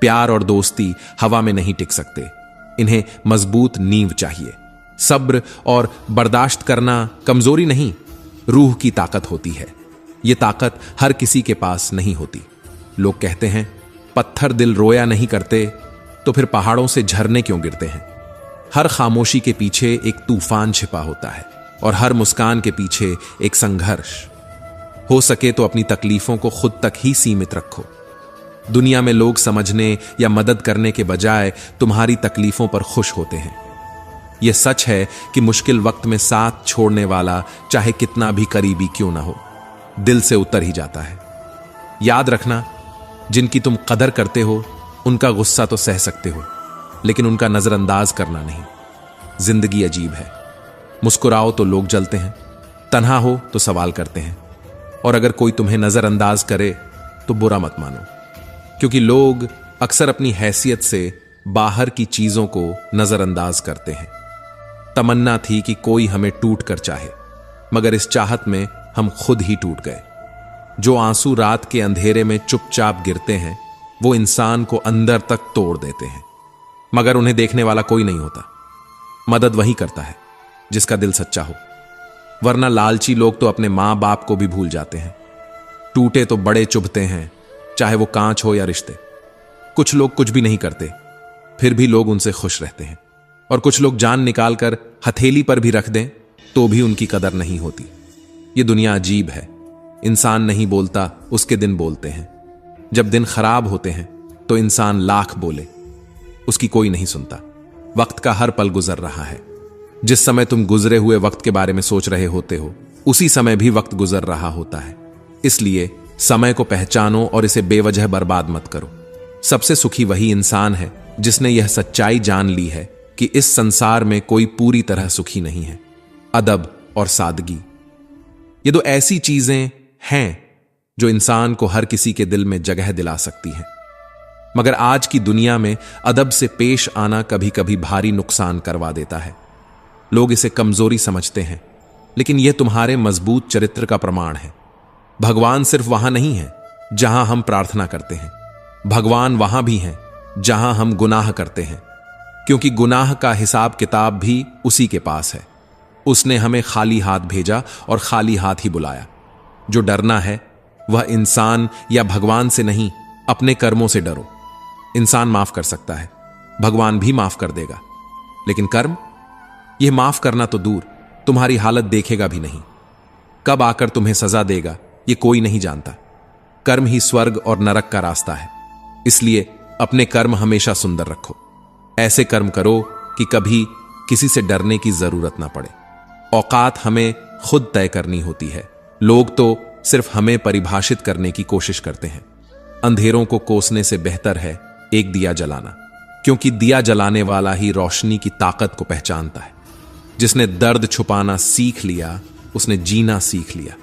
प्यार और दोस्ती हवा में नहीं टिक सकते, इन्हें मजबूत नींव चाहिए। सब्र और बर्दाश्त करना कमजोरी नहीं, रूह की ताकत होती है। यह ताकत हर किसी के पास नहीं होती। लोग कहते हैं पत्थर दिल रोया नहीं करते, तो फिर पहाड़ों से झरने क्यों गिरते हैं। हर खामोशी के पीछे एक तूफान छिपा होता है और हर मुस्कान के पीछे एक संघर्ष। हो सके तो अपनी तकलीफों को खुद तक ही सीमित रखो। दुनिया में लोग समझने या मदद करने के बजाय तुम्हारी तकलीफों पर खुश होते हैं। यह सच है कि मुश्किल वक्त में साथ छोड़ने वाला चाहे कितना भी करीबी क्यों ना हो, दिल से उतर ही जाता है। याद रखना, जिनकी तुम कदर करते हो उनका गुस्सा तो सह सकते हो, लेकिन उनका नजरअंदाज करना नहीं। जिंदगी अजीब है, मुस्कुराओ तो लोग जलते हैं, तन्हा हो तो सवाल करते हैं, और अगर कोई तुम्हें नजरअंदाज करे तो बुरा मत मानो, क्योंकि लोग अक्सर अपनी हैसियत से बाहर की चीजों को नजरअंदाज करते हैं। तमन्ना थी कि कोई हमें टूट कर चाहे, मगर इस चाहत में हम खुद ही टूट गए। जो आंसू रात के अंधेरे में चुपचाप गिरते हैं वो इंसान को अंदर तक तोड़ देते हैं, मगर उन्हें देखने वाला कोई नहीं होता। मदद वही करता है जिसका दिल सच्चा हो, वरना लालची लोग तो अपने मां बाप को भी भूल जाते हैं। टूटे तो बड़े चुभते हैं, चाहे वो कांच हो या रिश्ते। कुछ लोग कुछ भी नहीं करते, फिर भी लोग उनसे खुश रहते हैं, और कुछ लोग जान निकालकर हथेली पर भी रख दें तो भी उनकी कदर नहीं होती। ये दुनिया अजीब है। इंसान नहीं बोलता, उसके दिन बोलते हैं। जब दिन खराब होते हैं तो इंसान लाख बोले, उसकी कोई नहीं सुनता। वक्त का हर पल गुजर रहा है। जिस समय तुम गुजरे हुए वक्त के बारे में सोच रहे होते हो, उसी समय भी वक्त गुजर रहा होता है। इसलिए समय को पहचानो और इसे बेवजह बर्बाद मत करो। सबसे सुखी वही इंसान है जिसने यह सच्चाई जान ली है कि इस संसार में कोई पूरी तरह सुखी नहीं है। अदब और सादगी, ये दो ऐसी चीजें हैं जो इंसान को हर किसी के दिल में जगह दिला सकती हैं। मगर आज की दुनिया में अदब से पेश आना कभी कभी भारी नुकसान करवा देता है। लोग इसे कमजोरी समझते हैं, लेकिन यह तुम्हारे मजबूत चरित्र का प्रमाण है। भगवान सिर्फ वहां नहीं है जहां हम प्रार्थना करते हैं, भगवान वहां भी हैं जहां हम गुनाह करते हैं, क्योंकि गुनाह का हिसाब किताब भी उसी के पास है। उसने हमें खाली हाथ भेजा और खाली हाथ ही बुलाया। जो डरना है वह इंसान या भगवान से नहीं, अपने कर्मों से डरो। इंसान माफ कर सकता है, भगवान भी माफ कर देगा, लेकिन कर्म, यह माफ करना तो दूर, तुम्हारी हालत देखेगा भी नहीं। कब आकर तुम्हें सजा देगा यह कोई नहीं जानता। कर्म ही स्वर्ग और नरक का रास्ता है। इसलिए अपने कर्म हमेशा सुंदर रखो। ऐसे कर्म करो कि कभी किसी से डरने की जरूरत ना पड़े। औकात हमें खुद तय करनी होती है। लोग तो सिर्फ हमें परिभाषित करने की कोशिश करते हैं। अंधेरों को कोसने से बेहतर है एक दिया जलाना, क्योंकि दिया जलाने वाला ही रोशनी की ताकत को पहचानता है। जिसने दर्द छुपाना सीख लिया उसने जीना सीख लिया।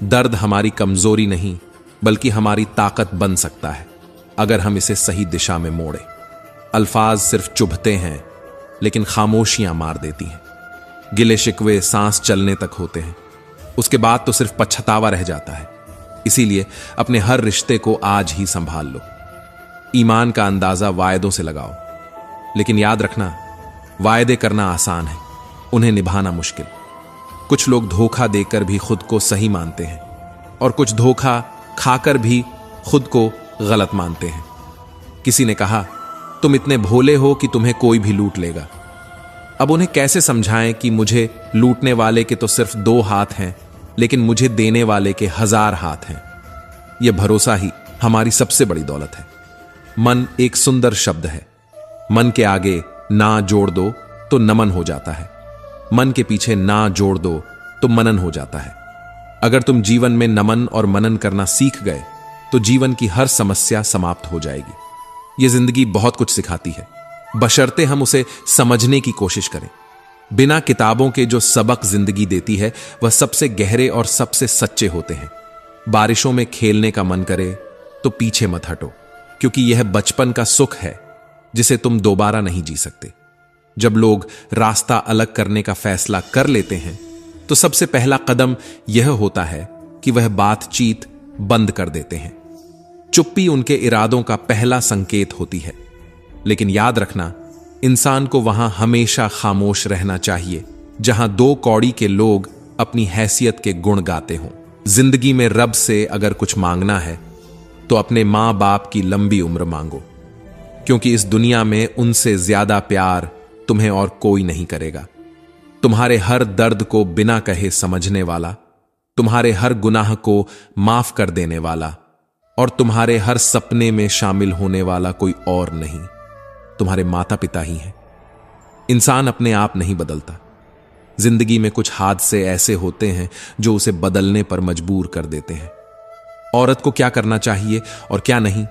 दर्द हमारी कमजोरी नहीं बल्कि हमारी ताकत बन सकता है अगर हम इसे सही दिशा में मोड़े। अल्फाज सिर्फ चुभते हैं लेकिन खामोशियां मार देती हैं। गिले शिकवे सांस चलने तक होते हैं, उसके बाद तो सिर्फ पछतावा रह जाता है। इसीलिए अपने हर रिश्ते को आज ही संभाल लो। ईमान का अंदाजा वायदों से लगाओ, लेकिन याद रखना, वायदे करना आसान है, उन्हें निभाना मुश्किल। कुछ लोग धोखा देकर भी खुद को सही मानते हैं और कुछ धोखा खाकर भी खुद को गलत मानते हैं। किसी ने कहा, तुम इतने भोले हो कि तुम्हें कोई भी लूट लेगा। अब उन्हें कैसे समझाएं कि मुझे लूटने वाले के तो सिर्फ 2 हाथ हैं, लेकिन मुझे देने वाले के 1000 हाथ हैं। यह भरोसा ही हमारी सबसे बड़ी दौलत है। मन एक सुंदर शब्द है। मन के आगे ना जोड़ दो तो नमन हो जाता है, मन के पीछे ना जोड़ दो तो मनन हो जाता है। अगर तुम जीवन में नमन और मनन करना सीख गए तो जीवन की हर समस्या समाप्त हो जाएगी। यह जिंदगी बहुत कुछ सिखाती है, बशर्ते हम उसे समझने की कोशिश करें। बिना किताबों के जो सबक जिंदगी देती है वह सबसे गहरे और सबसे सच्चे होते हैं। बारिशों में खेलने का मन करे तो पीछे मत हटो, क्योंकि यह बचपन का सुख है जिसे तुम दोबारा नहीं जी सकते। जब लोग रास्ता अलग करने का फैसला कर लेते हैं तो सबसे पहला कदम यह होता है कि वह बातचीत बंद कर देते हैं। चुप्पी उनके इरादों का पहला संकेत होती है। लेकिन याद रखना, इंसान को वहां हमेशा खामोश रहना चाहिए जहां 2 कौड़ी के लोग अपनी हैसियत के गुण गाते हों। जिंदगी में रब से अगर कुछ मांगना है तो अपने मां बाप की लंबी उम्र मांगो, क्योंकि इस दुनिया में उनसे ज्यादा प्यार तुम्हें और कोई नहीं करेगा। तुम्हारे हर दर्द को बिना कहे समझने वाला, तुम्हारे हर गुनाह को माफ कर देने वाला और तुम्हारे हर सपने में शामिल होने वाला कोई और नहीं, तुम्हारे माता पिता ही हैं। इंसान अपने आप नहीं बदलता। जिंदगी में कुछ हादसे ऐसे होते हैं जो उसे बदलने पर मजबूर कर देते हैं। औरत को क्या करना चाहिए और क्या नहीं,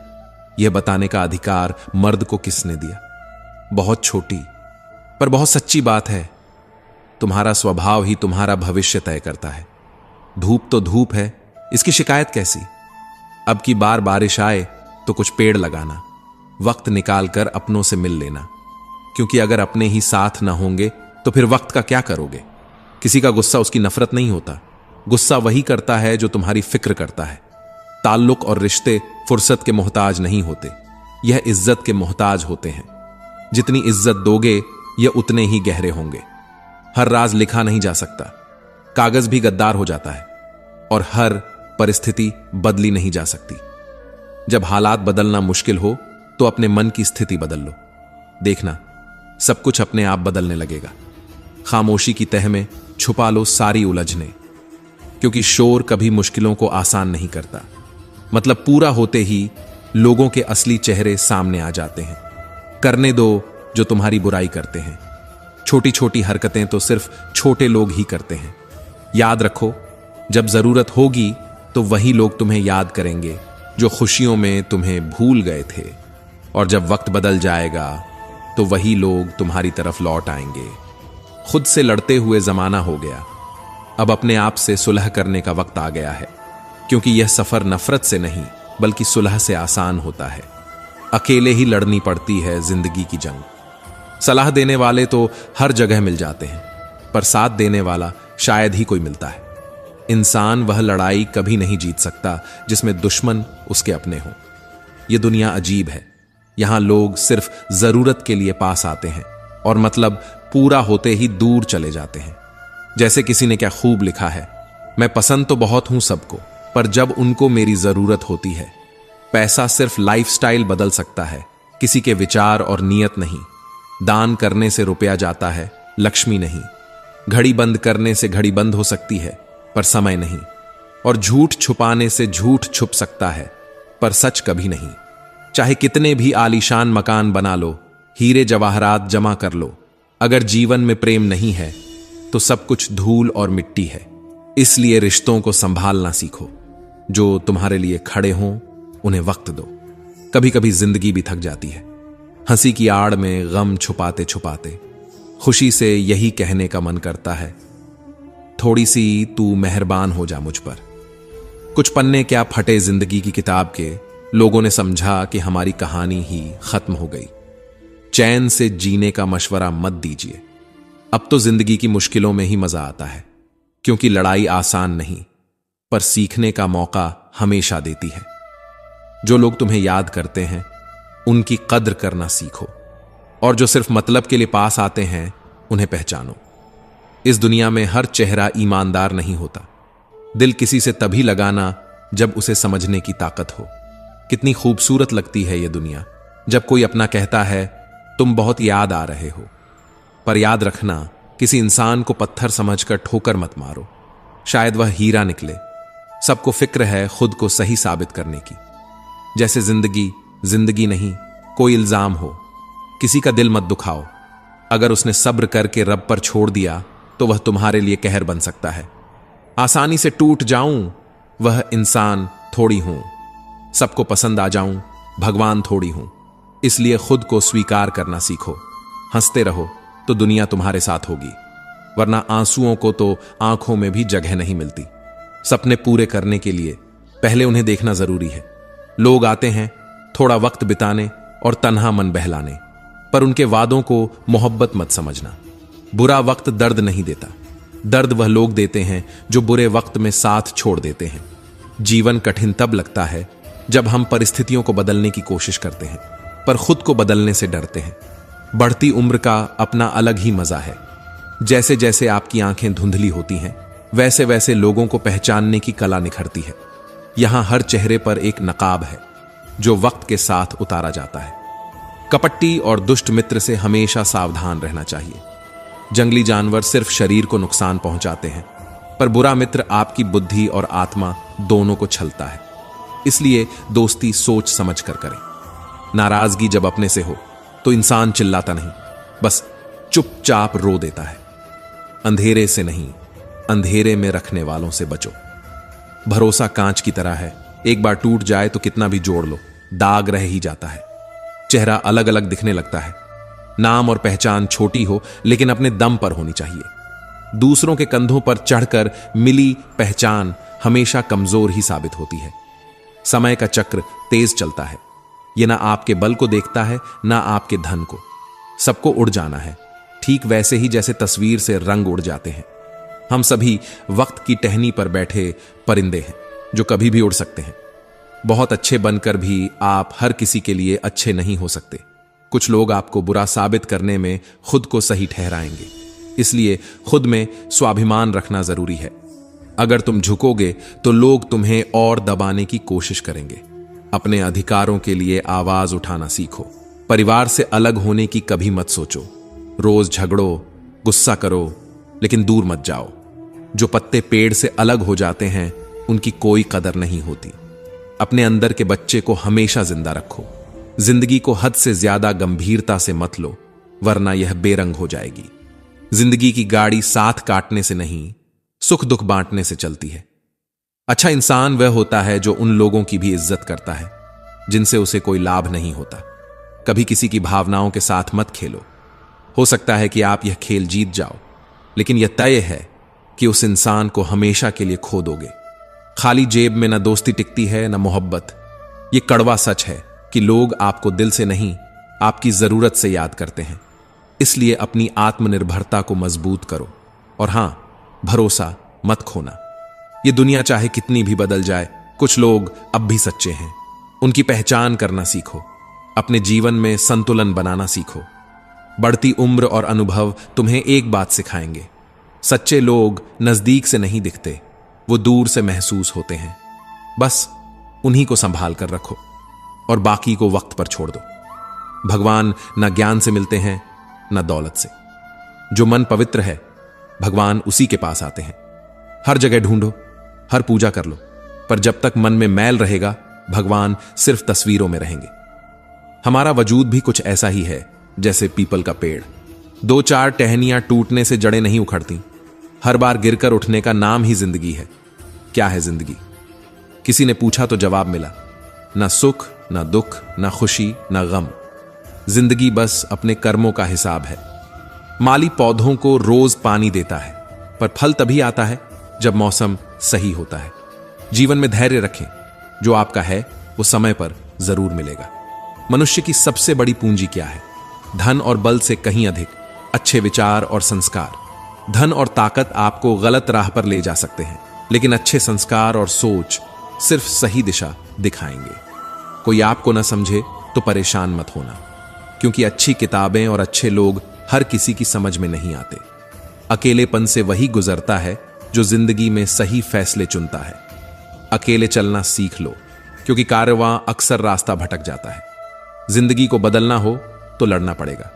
यह बताने का अधिकार मर्द को किसने दिया? बहुत छोटी पर बहुत सच्ची बात है। तुम्हारा स्वभाव ही तुम्हारा भविष्य तय करता है। धूप तो धूप है, इसकी शिकायत कैसी? अब की बार बारिश आए तो कुछ पेड़ लगाना, वक्त निकालकर अपनों से मिल लेना, क्योंकि अगर अपने ही साथ ना होंगे तो फिर वक्त का क्या करोगे? किसी का गुस्सा उसकी नफरत नहीं होता, गुस्सा वही करता है जो तुम्हारी फिक्र करता है। ताल्लुक और रिश्ते फुर्सत के मोहताज नहीं होते, यह इज्जत के मोहताज होते हैं। जितनी इज्जत दोगे यह उतने ही गहरे होंगे। हर राज लिखा नहीं जा सकता, कागज भी गद्दार हो जाता है, और हर परिस्थिति बदली नहीं जा सकती। जब हालात बदलना मुश्किल हो तो अपने मन की स्थिति बदल लो, देखना सब कुछ अपने आप बदलने लगेगा। खामोशी की तह में छुपा लो सारी उलझने, क्योंकि शोर कभी मुश्किलों को आसान नहीं करता। मतलब पूरा होते ही लोगों के असली चेहरे सामने आ जाते हैं। करने दो जो तुम्हारी बुराई करते हैं। छोटी छोटी हरकतें तो सिर्फ छोटे लोग ही करते हैं। याद रखो, जब जरूरत होगी तो वही लोग तुम्हें याद करेंगे जो खुशियों में तुम्हें भूल गए थे, और जब वक्त बदल जाएगा तो वही लोग तुम्हारी तरफ लौट आएंगे। खुद से लड़ते हुए जमाना हो गया, अब अपने आप से सुलह करने का वक्त आ गया है, क्योंकि यह सफर नफरत से नहीं बल्कि सुलह से आसान होता है। अकेले ही लड़नी पड़ती है जिंदगी की जंग। सलाह देने वाले तो हर जगह मिल जाते हैं, पर साथ देने वाला शायद ही कोई मिलता है। इंसान वह लड़ाई कभी नहीं जीत सकता जिसमें दुश्मन उसके अपने हों। यह दुनिया अजीब है, यहां लोग सिर्फ जरूरत के लिए पास आते हैं और मतलब पूरा होते ही दूर चले जाते हैं। जैसे किसी ने क्या खूब लिखा है, मैं पसंद तो बहुत हूं सबको, पर जब उनको मेरी जरूरत होती है। पैसा सिर्फ लाइफस्टाइल बदल सकता है, किसी के विचार और नियत नहीं। दान करने से रुपया जाता है, लक्ष्मी नहीं। घड़ी बंद करने से घड़ी बंद हो सकती है, पर समय नहीं। और झूठ छुपाने से झूठ छुप सकता है, पर सच कभी नहीं। चाहे कितने भी आलीशान मकान बना लो, हीरे जवाहरात जमा कर लो, अगर जीवन में प्रेम नहीं है तो सब कुछ धूल और मिट्टी है। इसलिए रिश्तों को संभालना सीखो। जो तुम्हारे लिए खड़े हों उन्हें वक्त दो। कभी कभी जिंदगी भी थक जाती है, हंसी की आड़ में गम छुपाते छुपाते। खुशी से यही कहने का मन करता है, थोड़ी सी तू मेहरबान हो जा मुझ पर। कुछ पन्ने क्या फटे जिंदगी की किताब के, लोगों ने समझा कि हमारी कहानी ही खत्म हो गई। चैन से जीने का मशवरा मत दीजिए। अब तो जिंदगी की मुश्किलों में ही मजा आता है, क्योंकि लड़ाई आसान नहीं पर सीखने का मौका हमेशा देती है। जो लोग तुम्हें याद करते हैं उनकी कद्र करना सीखो, और जो सिर्फ मतलब के लिए पास आते हैं उन्हें पहचानो। इस दुनिया में हर चेहरा ईमानदार नहीं होता। दिल किसी से तभी लगाना जब उसे समझने की ताकत हो। कितनी खूबसूरत लगती है यह दुनिया जब कोई अपना कहता है तुम बहुत याद आ रहे हो। पर याद रखना, किसी इंसान को पत्थर समझकर ठोकर मत मारो, शायद वह हीरा निकले। सबको फिक्र है खुद को सही साबित करने की। जैसे जिंदगी जिंदगी नहीं, कोई इल्जाम हो, किसी का दिल मत दुखाओ। अगर उसने सब्र करके रब पर छोड़ दिया तो वह तुम्हारे लिए कहर बन सकता है। आसानी से टूट जाऊं वह इंसान थोड़ी हूं, सबको पसंद आ जाऊं भगवान थोड़ी हूं। इसलिए खुद को स्वीकार करना सीखो। हंसते रहो तो दुनिया तुम्हारे साथ होगी, वरना आंसुओं को तो आंखों में भी जगह नहीं मिलती। सपने पूरे करने के लिए पहले उन्हें देखना जरूरी है। लोग आते हैं थोड़ा वक्त बिताने और तन्हा मन बहलाने, पर उनके वादों को मोहब्बत मत समझना। बुरा वक्त दर्द नहीं देता, दर्द वह लोग देते हैं जो बुरे वक्त में साथ छोड़ देते हैं। जीवन कठिन तब लगता है जब हम परिस्थितियों को बदलने की कोशिश करते हैं, पर खुद को बदलने से डरते हैं। बढ़ती उम्र का अपना अलग ही मजा है। जैसे जैसे आपकी आंखें धुंधली होती हैं, वैसे वैसे लोगों को पहचानने की कला निखरती है। यहां हर चेहरे पर एक नकाब है जो वक्त के साथ उतारा जाता है। कपट्टी और दुष्ट मित्र से हमेशा सावधान रहना चाहिए। जंगली जानवर सिर्फ शरीर को नुकसान पहुंचाते हैं, पर बुरा मित्र आपकी बुद्धि और आत्मा दोनों को छलता है। इसलिए दोस्ती सोच समझ कर करें। नाराजगी जब अपने से हो तो इंसान चिल्लाता नहीं, बस चुपचाप रो देता है। अंधेरे से नहीं, अंधेरे में रखने वालों से बचो। भरोसा कांच की तरह है, एक बार टूट जाए तो कितना भी जोड़ लो दाग रह ही जाता है। चेहरा अलग अलग दिखने लगता है। नाम और पहचान छोटी हो लेकिन अपने दम पर होनी चाहिए। दूसरों के कंधों पर चढ़कर मिली पहचान हमेशा कमजोर ही साबित होती है। समय का चक्र तेज चलता है, यह ना आपके बल को देखता है ना आपके धन को। सबको उड़ जाना है, ठीक वैसे ही जैसे तस्वीर से रंग उड़ जाते हैं। हम सभी वक्त की टहनी पर बैठे परिंदे हैं जो कभी भी उड़ सकते हैं। बहुत अच्छे बनकर भी आप हर किसी के लिए अच्छे नहीं हो सकते। कुछ लोग आपको बुरा साबित करने में खुद को सही ठहराएंगे। इसलिए खुद में स्वाभिमान रखना जरूरी है। अगर तुम झुकोगे तो लोग तुम्हें और दबाने की कोशिश करेंगे। अपने अधिकारों के लिए आवाज उठाना सीखो। परिवार से अलग होने की कभी मत सोचो। रोज झगड़ो, गुस्सा करो, लेकिन दूर मत जाओ। जो पत्ते पेड़ से अलग हो जाते हैं उनकी कोई कदर नहीं होती। अपने अंदर के बच्चे को हमेशा जिंदा रखो। जिंदगी को हद से ज्यादा गंभीरता से मत लो, वरना यह बेरंग हो जाएगी। जिंदगी की गाड़ी साथ काटने से नहीं, सुख दुख बांटने से चलती है। अच्छा इंसान वह होता है जो उन लोगों की भी इज्जत करता है जिनसे उसे कोई लाभ नहीं होता। कभी किसी की भावनाओं के साथ मत खेलो। हो सकता है कि आप यह खेल जीत जाओ, लेकिन यह तय है कि उस इंसान को हमेशा के लिए खो दोगे। खाली जेब में न दोस्ती टिकती है न मोहब्बत। यह कड़वा सच है कि लोग आपको दिल से नहीं, आपकी जरूरत से याद करते हैं। इसलिए अपनी आत्मनिर्भरता को मजबूत करो और हां, भरोसा मत खोना। यह दुनिया चाहे कितनी भी बदल जाए, कुछ लोग अब भी सच्चे हैं। उनकी पहचान करना सीखो। अपने जीवन में संतुलन बनाना सीखो। बढ़ती उम्र और अनुभव तुम्हें एक बात सिखाएंगे, सच्चे लोग नजदीक से नहीं दिखते, वो दूर से महसूस होते हैं। बस उन्हीं को संभाल कर रखो और बाकी को वक्त पर छोड़ दो। भगवान न ज्ञान से मिलते हैं न दौलत से। जो मन पवित्र है, भगवान उसी के पास आते हैं। हर जगह ढूंढो, हर पूजा कर लो, पर जब तक मन में मैल रहेगा, भगवान सिर्फ तस्वीरों में रहेंगे। हमारा वजूद भी कुछ ऐसा ही है जैसे पीपल का पेड़। 2-4 टहनियां टूटने से जड़ें नहीं उखड़ती। हर बार गिरकर उठने का नाम ही जिंदगी है। क्या है जिंदगी? किसी ने पूछा तो जवाब मिला, ना सुख ना दुख ना खुशी ना गम। जिंदगी बस अपने कर्मों का हिसाब है। माली पौधों को रोज पानी देता है, पर फल तभी आता है जब मौसम सही होता है। जीवन में धैर्य रखें, जो आपका है वो समय पर जरूर मिलेगा। मनुष्य की सबसे बड़ी पूंजी क्या है? धन और बल से कहीं अधिक अच्छे विचार और संस्कार। धन और ताकत आपको गलत राह पर ले जा सकते हैं, लेकिन अच्छे संस्कार और सोच सिर्फ सही दिशा दिखाएंगे। कोई आपको ना समझे तो परेशान मत होना, क्योंकि अच्छी किताबें और अच्छे लोग हर किसी की समझ में नहीं आते। अकेलेपन से वही गुजरता है जो जिंदगी में सही फैसले चुनता है। अकेले चलना सीख लो, क्योंकि कारवां अक्सर रास्ता भटक जाता है। जिंदगी को बदलना हो तो लड़ना पड़ेगा,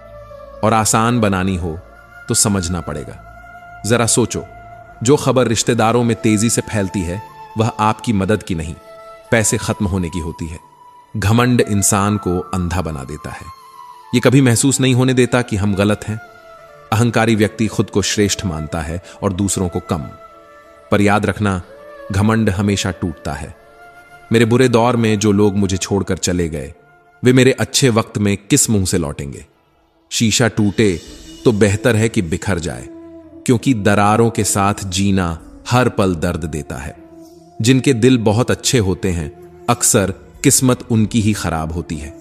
और आसान बनानी हो तो समझना पड़ेगा। जरा सोचो, जो खबर रिश्तेदारों में तेजी से फैलती है वह आपकी मदद की नहीं, पैसे खत्म होने की होती है। घमंड इंसान को अंधा बना देता है। यह कभी महसूस नहीं होने देता कि हम गलत हैं। अहंकारी व्यक्ति खुद को श्रेष्ठ मानता है और दूसरों को कम। पर याद रखना, घमंड हमेशा टूटता है। मेरे बुरे दौर में जो लोग मुझे छोड़कर चले गए, वे मेरे अच्छे वक्त में किस मुंह से लौटेंगे? शीशा टूटे तो बेहतर है कि बिखर जाए, क्योंकि दरारों के साथ जीना हर पल दर्द देता है। जिनके दिल बहुत अच्छे होते हैं, अक्सर किस्मत उनकी ही खराब होती है।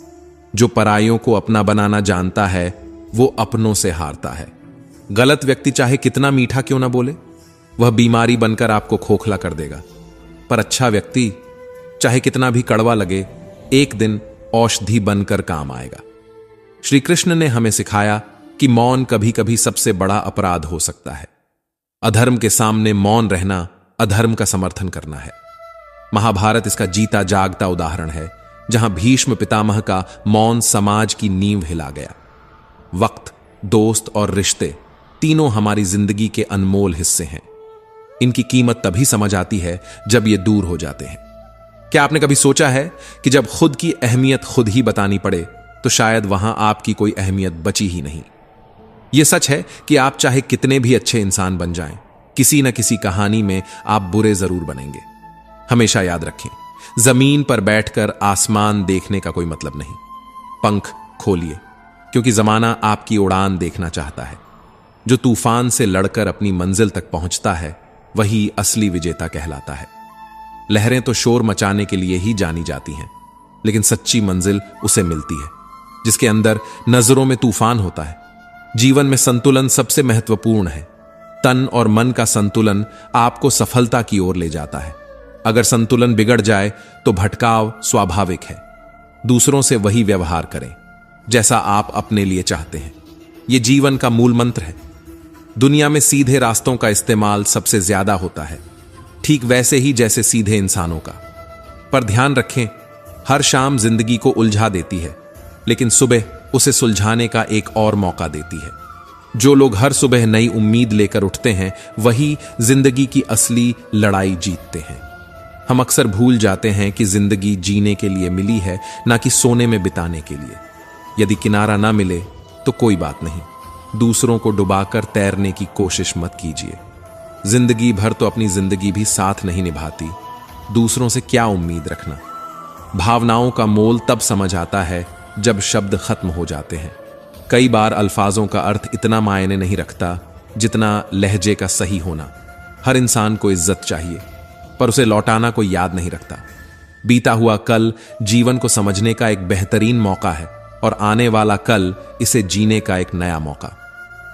जो परायों को अपना बनाना जानता है, वो अपनों से हारता है। गलत व्यक्ति चाहे कितना मीठा क्यों ना बोले, वह बीमारी बनकर आपको खोखला कर देगा। पर अच्छा व्यक्ति चाहे कितना भी कड़वा लगे, एक दिन औषधि बनकर काम आएगा। श्री कृष्ण ने हमें सिखाया कि मौन कभी कभी सबसे बड़ा अपराध हो सकता है। अधर्म के सामने मौन रहना अधर्म का समर्थन करना है। महाभारत इसका जीता जागता उदाहरण है, जहां भीष्म पितामह का मौन समाज की नींव हिला गया। वक्त, दोस्त और रिश्ते तीनों हमारी जिंदगी के अनमोल हिस्से हैं। इनकी कीमत तभी समझ आती है जब ये दूर हो जाते हैं। क्या आपने कभी सोचा है कि जब खुद की अहमियत खुद ही बतानी पड़े तो शायद वहां आपकी कोई अहमियत बची ही नहीं। यह सच है कि आप चाहे कितने भी अच्छे इंसान बन जाएं, किसी न किसी कहानी में आप बुरे जरूर बनेंगे। हमेशा याद रखें, जमीन पर बैठकर आसमान देखने का कोई मतलब नहीं। पंख खोलिए, क्योंकि जमाना आपकी उड़ान देखना चाहता है। जो तूफान से लड़कर अपनी मंजिल तक पहुंचता है, वही असली विजेता कहलाता है। लहरें तो शोर मचाने के लिए ही जानी जाती हैं, लेकिन सच्ची मंजिल उसे मिलती है जिसके अंदर नजरों में तूफान होता है। जीवन में संतुलन सबसे महत्वपूर्ण है। तन और मन का संतुलन आपको सफलता की ओर ले जाता है। अगर संतुलन बिगड़ जाए तो भटकाव स्वाभाविक है। दूसरों से वही व्यवहार करें जैसा आप अपने लिए चाहते हैं। यह जीवन का मूल मंत्र है। दुनिया में सीधे रास्तों का इस्तेमाल सबसे ज्यादा होता है, ठीक वैसे ही जैसे सीधे इंसानों का। पर ध्यान रखें, हर शाम जिंदगी को उलझा देती है, लेकिन सुबह उसे सुलझाने का एक और मौका देती है। जो लोग हर सुबह नई उम्मीद लेकर उठते हैं, वही जिंदगी की असली लड़ाई जीतते हैं। हम अक्सर भूल जाते हैं कि जिंदगी जीने के लिए मिली है, ना कि सोने में बिताने के लिए। यदि किनारा ना मिले तो कोई बात नहीं, दूसरों को डुबाकर तैरने की कोशिश मत कीजिए। जिंदगी भर तो अपनी जिंदगी भी साथ नहीं निभाती, दूसरों से क्या उम्मीद रखना। भावनाओं का मोल तब समझ आता है जब शब्द खत्म हो जाते हैं। कई बार अल्फाजों का अर्थ इतना मायने नहीं रखता जितना लहजे का सही होना। हर इंसान को इज्जत चाहिए, पर उसे लौटाना कोई याद नहीं रखता। बीता हुआ कल जीवन को समझने का एक बेहतरीन मौका है और आने वाला कल इसे जीने का एक नया मौका।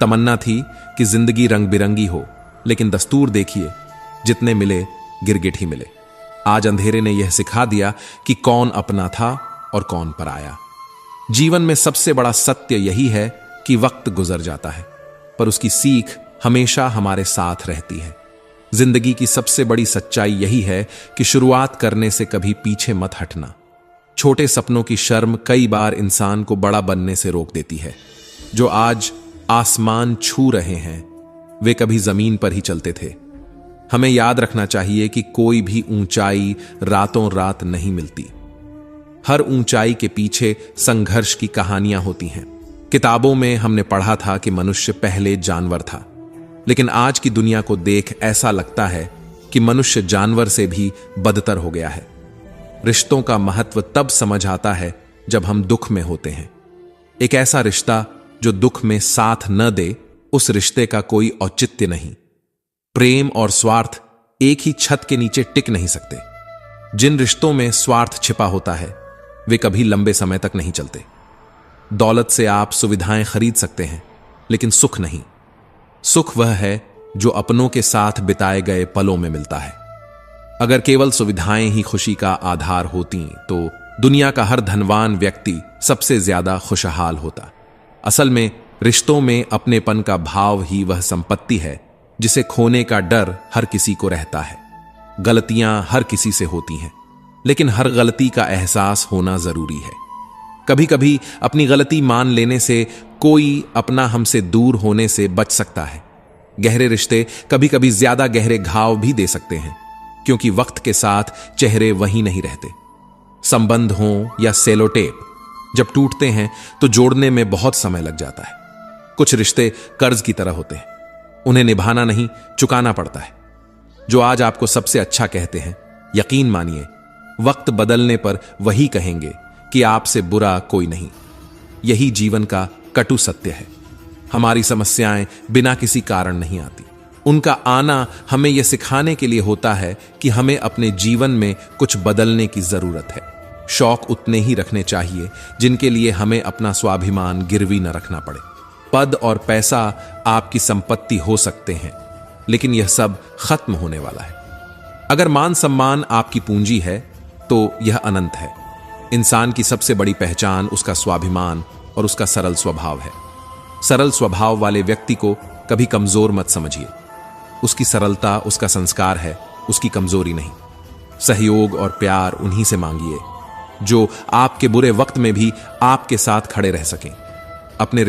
तमन्ना थी कि जिंदगी रंग बिरंगी हो, लेकिन दस्तूर देखिए, जितने मिले गिरगिट ही मिले। आज अंधेरे ने यह सिखा दिया कि कौन अपना था और कौन पराया। जीवन में सबसे बड़ा सत्य यही है कि वक्त गुजर जाता है, पर उसकी सीख हमेशा हमारे साथ रहती है। जिंदगी की सबसे बड़ी सच्चाई यही है कि शुरुआत करने से कभी पीछे मत हटना। छोटे सपनों की शर्म कई बार इंसान को बड़ा बनने से रोक देती है। जो आज आसमान छू रहे हैं वे कभी जमीन पर ही चलते थे। हमें याद रखना चाहिए कि कोई भी ऊंचाई रातों रात नहीं मिलती। हर ऊंचाई के पीछे संघर्ष की कहानियां होती हैं। किताबों में हमने पढ़ा था कि मनुष्य पहले जानवर था, लेकिन आज की दुनिया को देख ऐसा लगता है कि मनुष्य जानवर से भी बदतर हो गया है। रिश्तों का महत्व तब समझ आता है जब हम दुख में होते हैं। एक ऐसा रिश्ता जो दुख में साथ न दे, उस रिश्ते का कोई औचित्य नहीं। प्रेम और स्वार्थ एक ही छत के नीचे टिक नहीं सकते। जिन रिश्तों में स्वार्थ छिपा होता है वे कभी लंबे समय तक नहीं चलते। दौलत से आप सुविधाएं खरीद सकते हैं, लेकिन सुख नहीं। सुख वह है जो अपनों के साथ बिताए गए पलों में मिलता है। अगर केवल सुविधाएं ही खुशी का आधार होती तो दुनिया का हर धनवान व्यक्ति सबसे ज्यादा खुशहाल होता। असल में रिश्तों में अपनेपन का भाव ही वह संपत्ति है जिसे खोने का डर हर किसी को रहता है। गलतियां हर किसी से होती हैं, लेकिन हर गलती का एहसास होना जरूरी है। कभी कभी अपनी गलती मान लेने से कोई अपना हमसे दूर होने से बच सकता है। गहरे रिश्ते कभी कभी ज्यादा गहरे घाव भी दे सकते हैं, क्योंकि वक्त के साथ चेहरे वही नहीं रहते। संबंध हो या सेलोटेप, जब टूटते हैं तो जोड़ने में बहुत समय लग जाता है। कुछ रिश्ते कर्ज की तरह होते हैं, उन्हें निभाना नहीं चुकाना पड़ता है। जो आज आपको सबसे अच्छा कहते हैं, यकीन मानिए वक्त बदलने पर वही कहेंगे कि आपसे बुरा कोई नहीं। यही जीवन का कटु सत्य है। हमारी समस्याएं बिना किसी कारण नहीं आती। उनका आना हमें यह सिखाने के लिए होता है कि हमें अपने जीवन में कुछ बदलने की जरूरत है। शौक उतने ही रखने चाहिए जिनके लिए हमें अपना स्वाभिमान गिरवी न रखना पड़े। पद और पैसा आपकी संपत्ति हो सकते हैं, लेकिन यह सब खत्म होने वाला है। अगर मान सम्मान आपकी पूंजी है तो यह अनंत है। इंसान की सबसे बड़ी पहचान उसका स्वाभिमान और उसका सरल स्वभाव है। सरल स्वभाव वाले व्यक्ति को कभी कमजोर मत समझिए। उसकी सरलता उसका संस्कार है, उसकी कमजोरी नहीं। सहयोग और प्यार उन्हीं से मांगिए जो आपके बुरे वक्त में भी आपके साथ खड़े रह सकें। अपने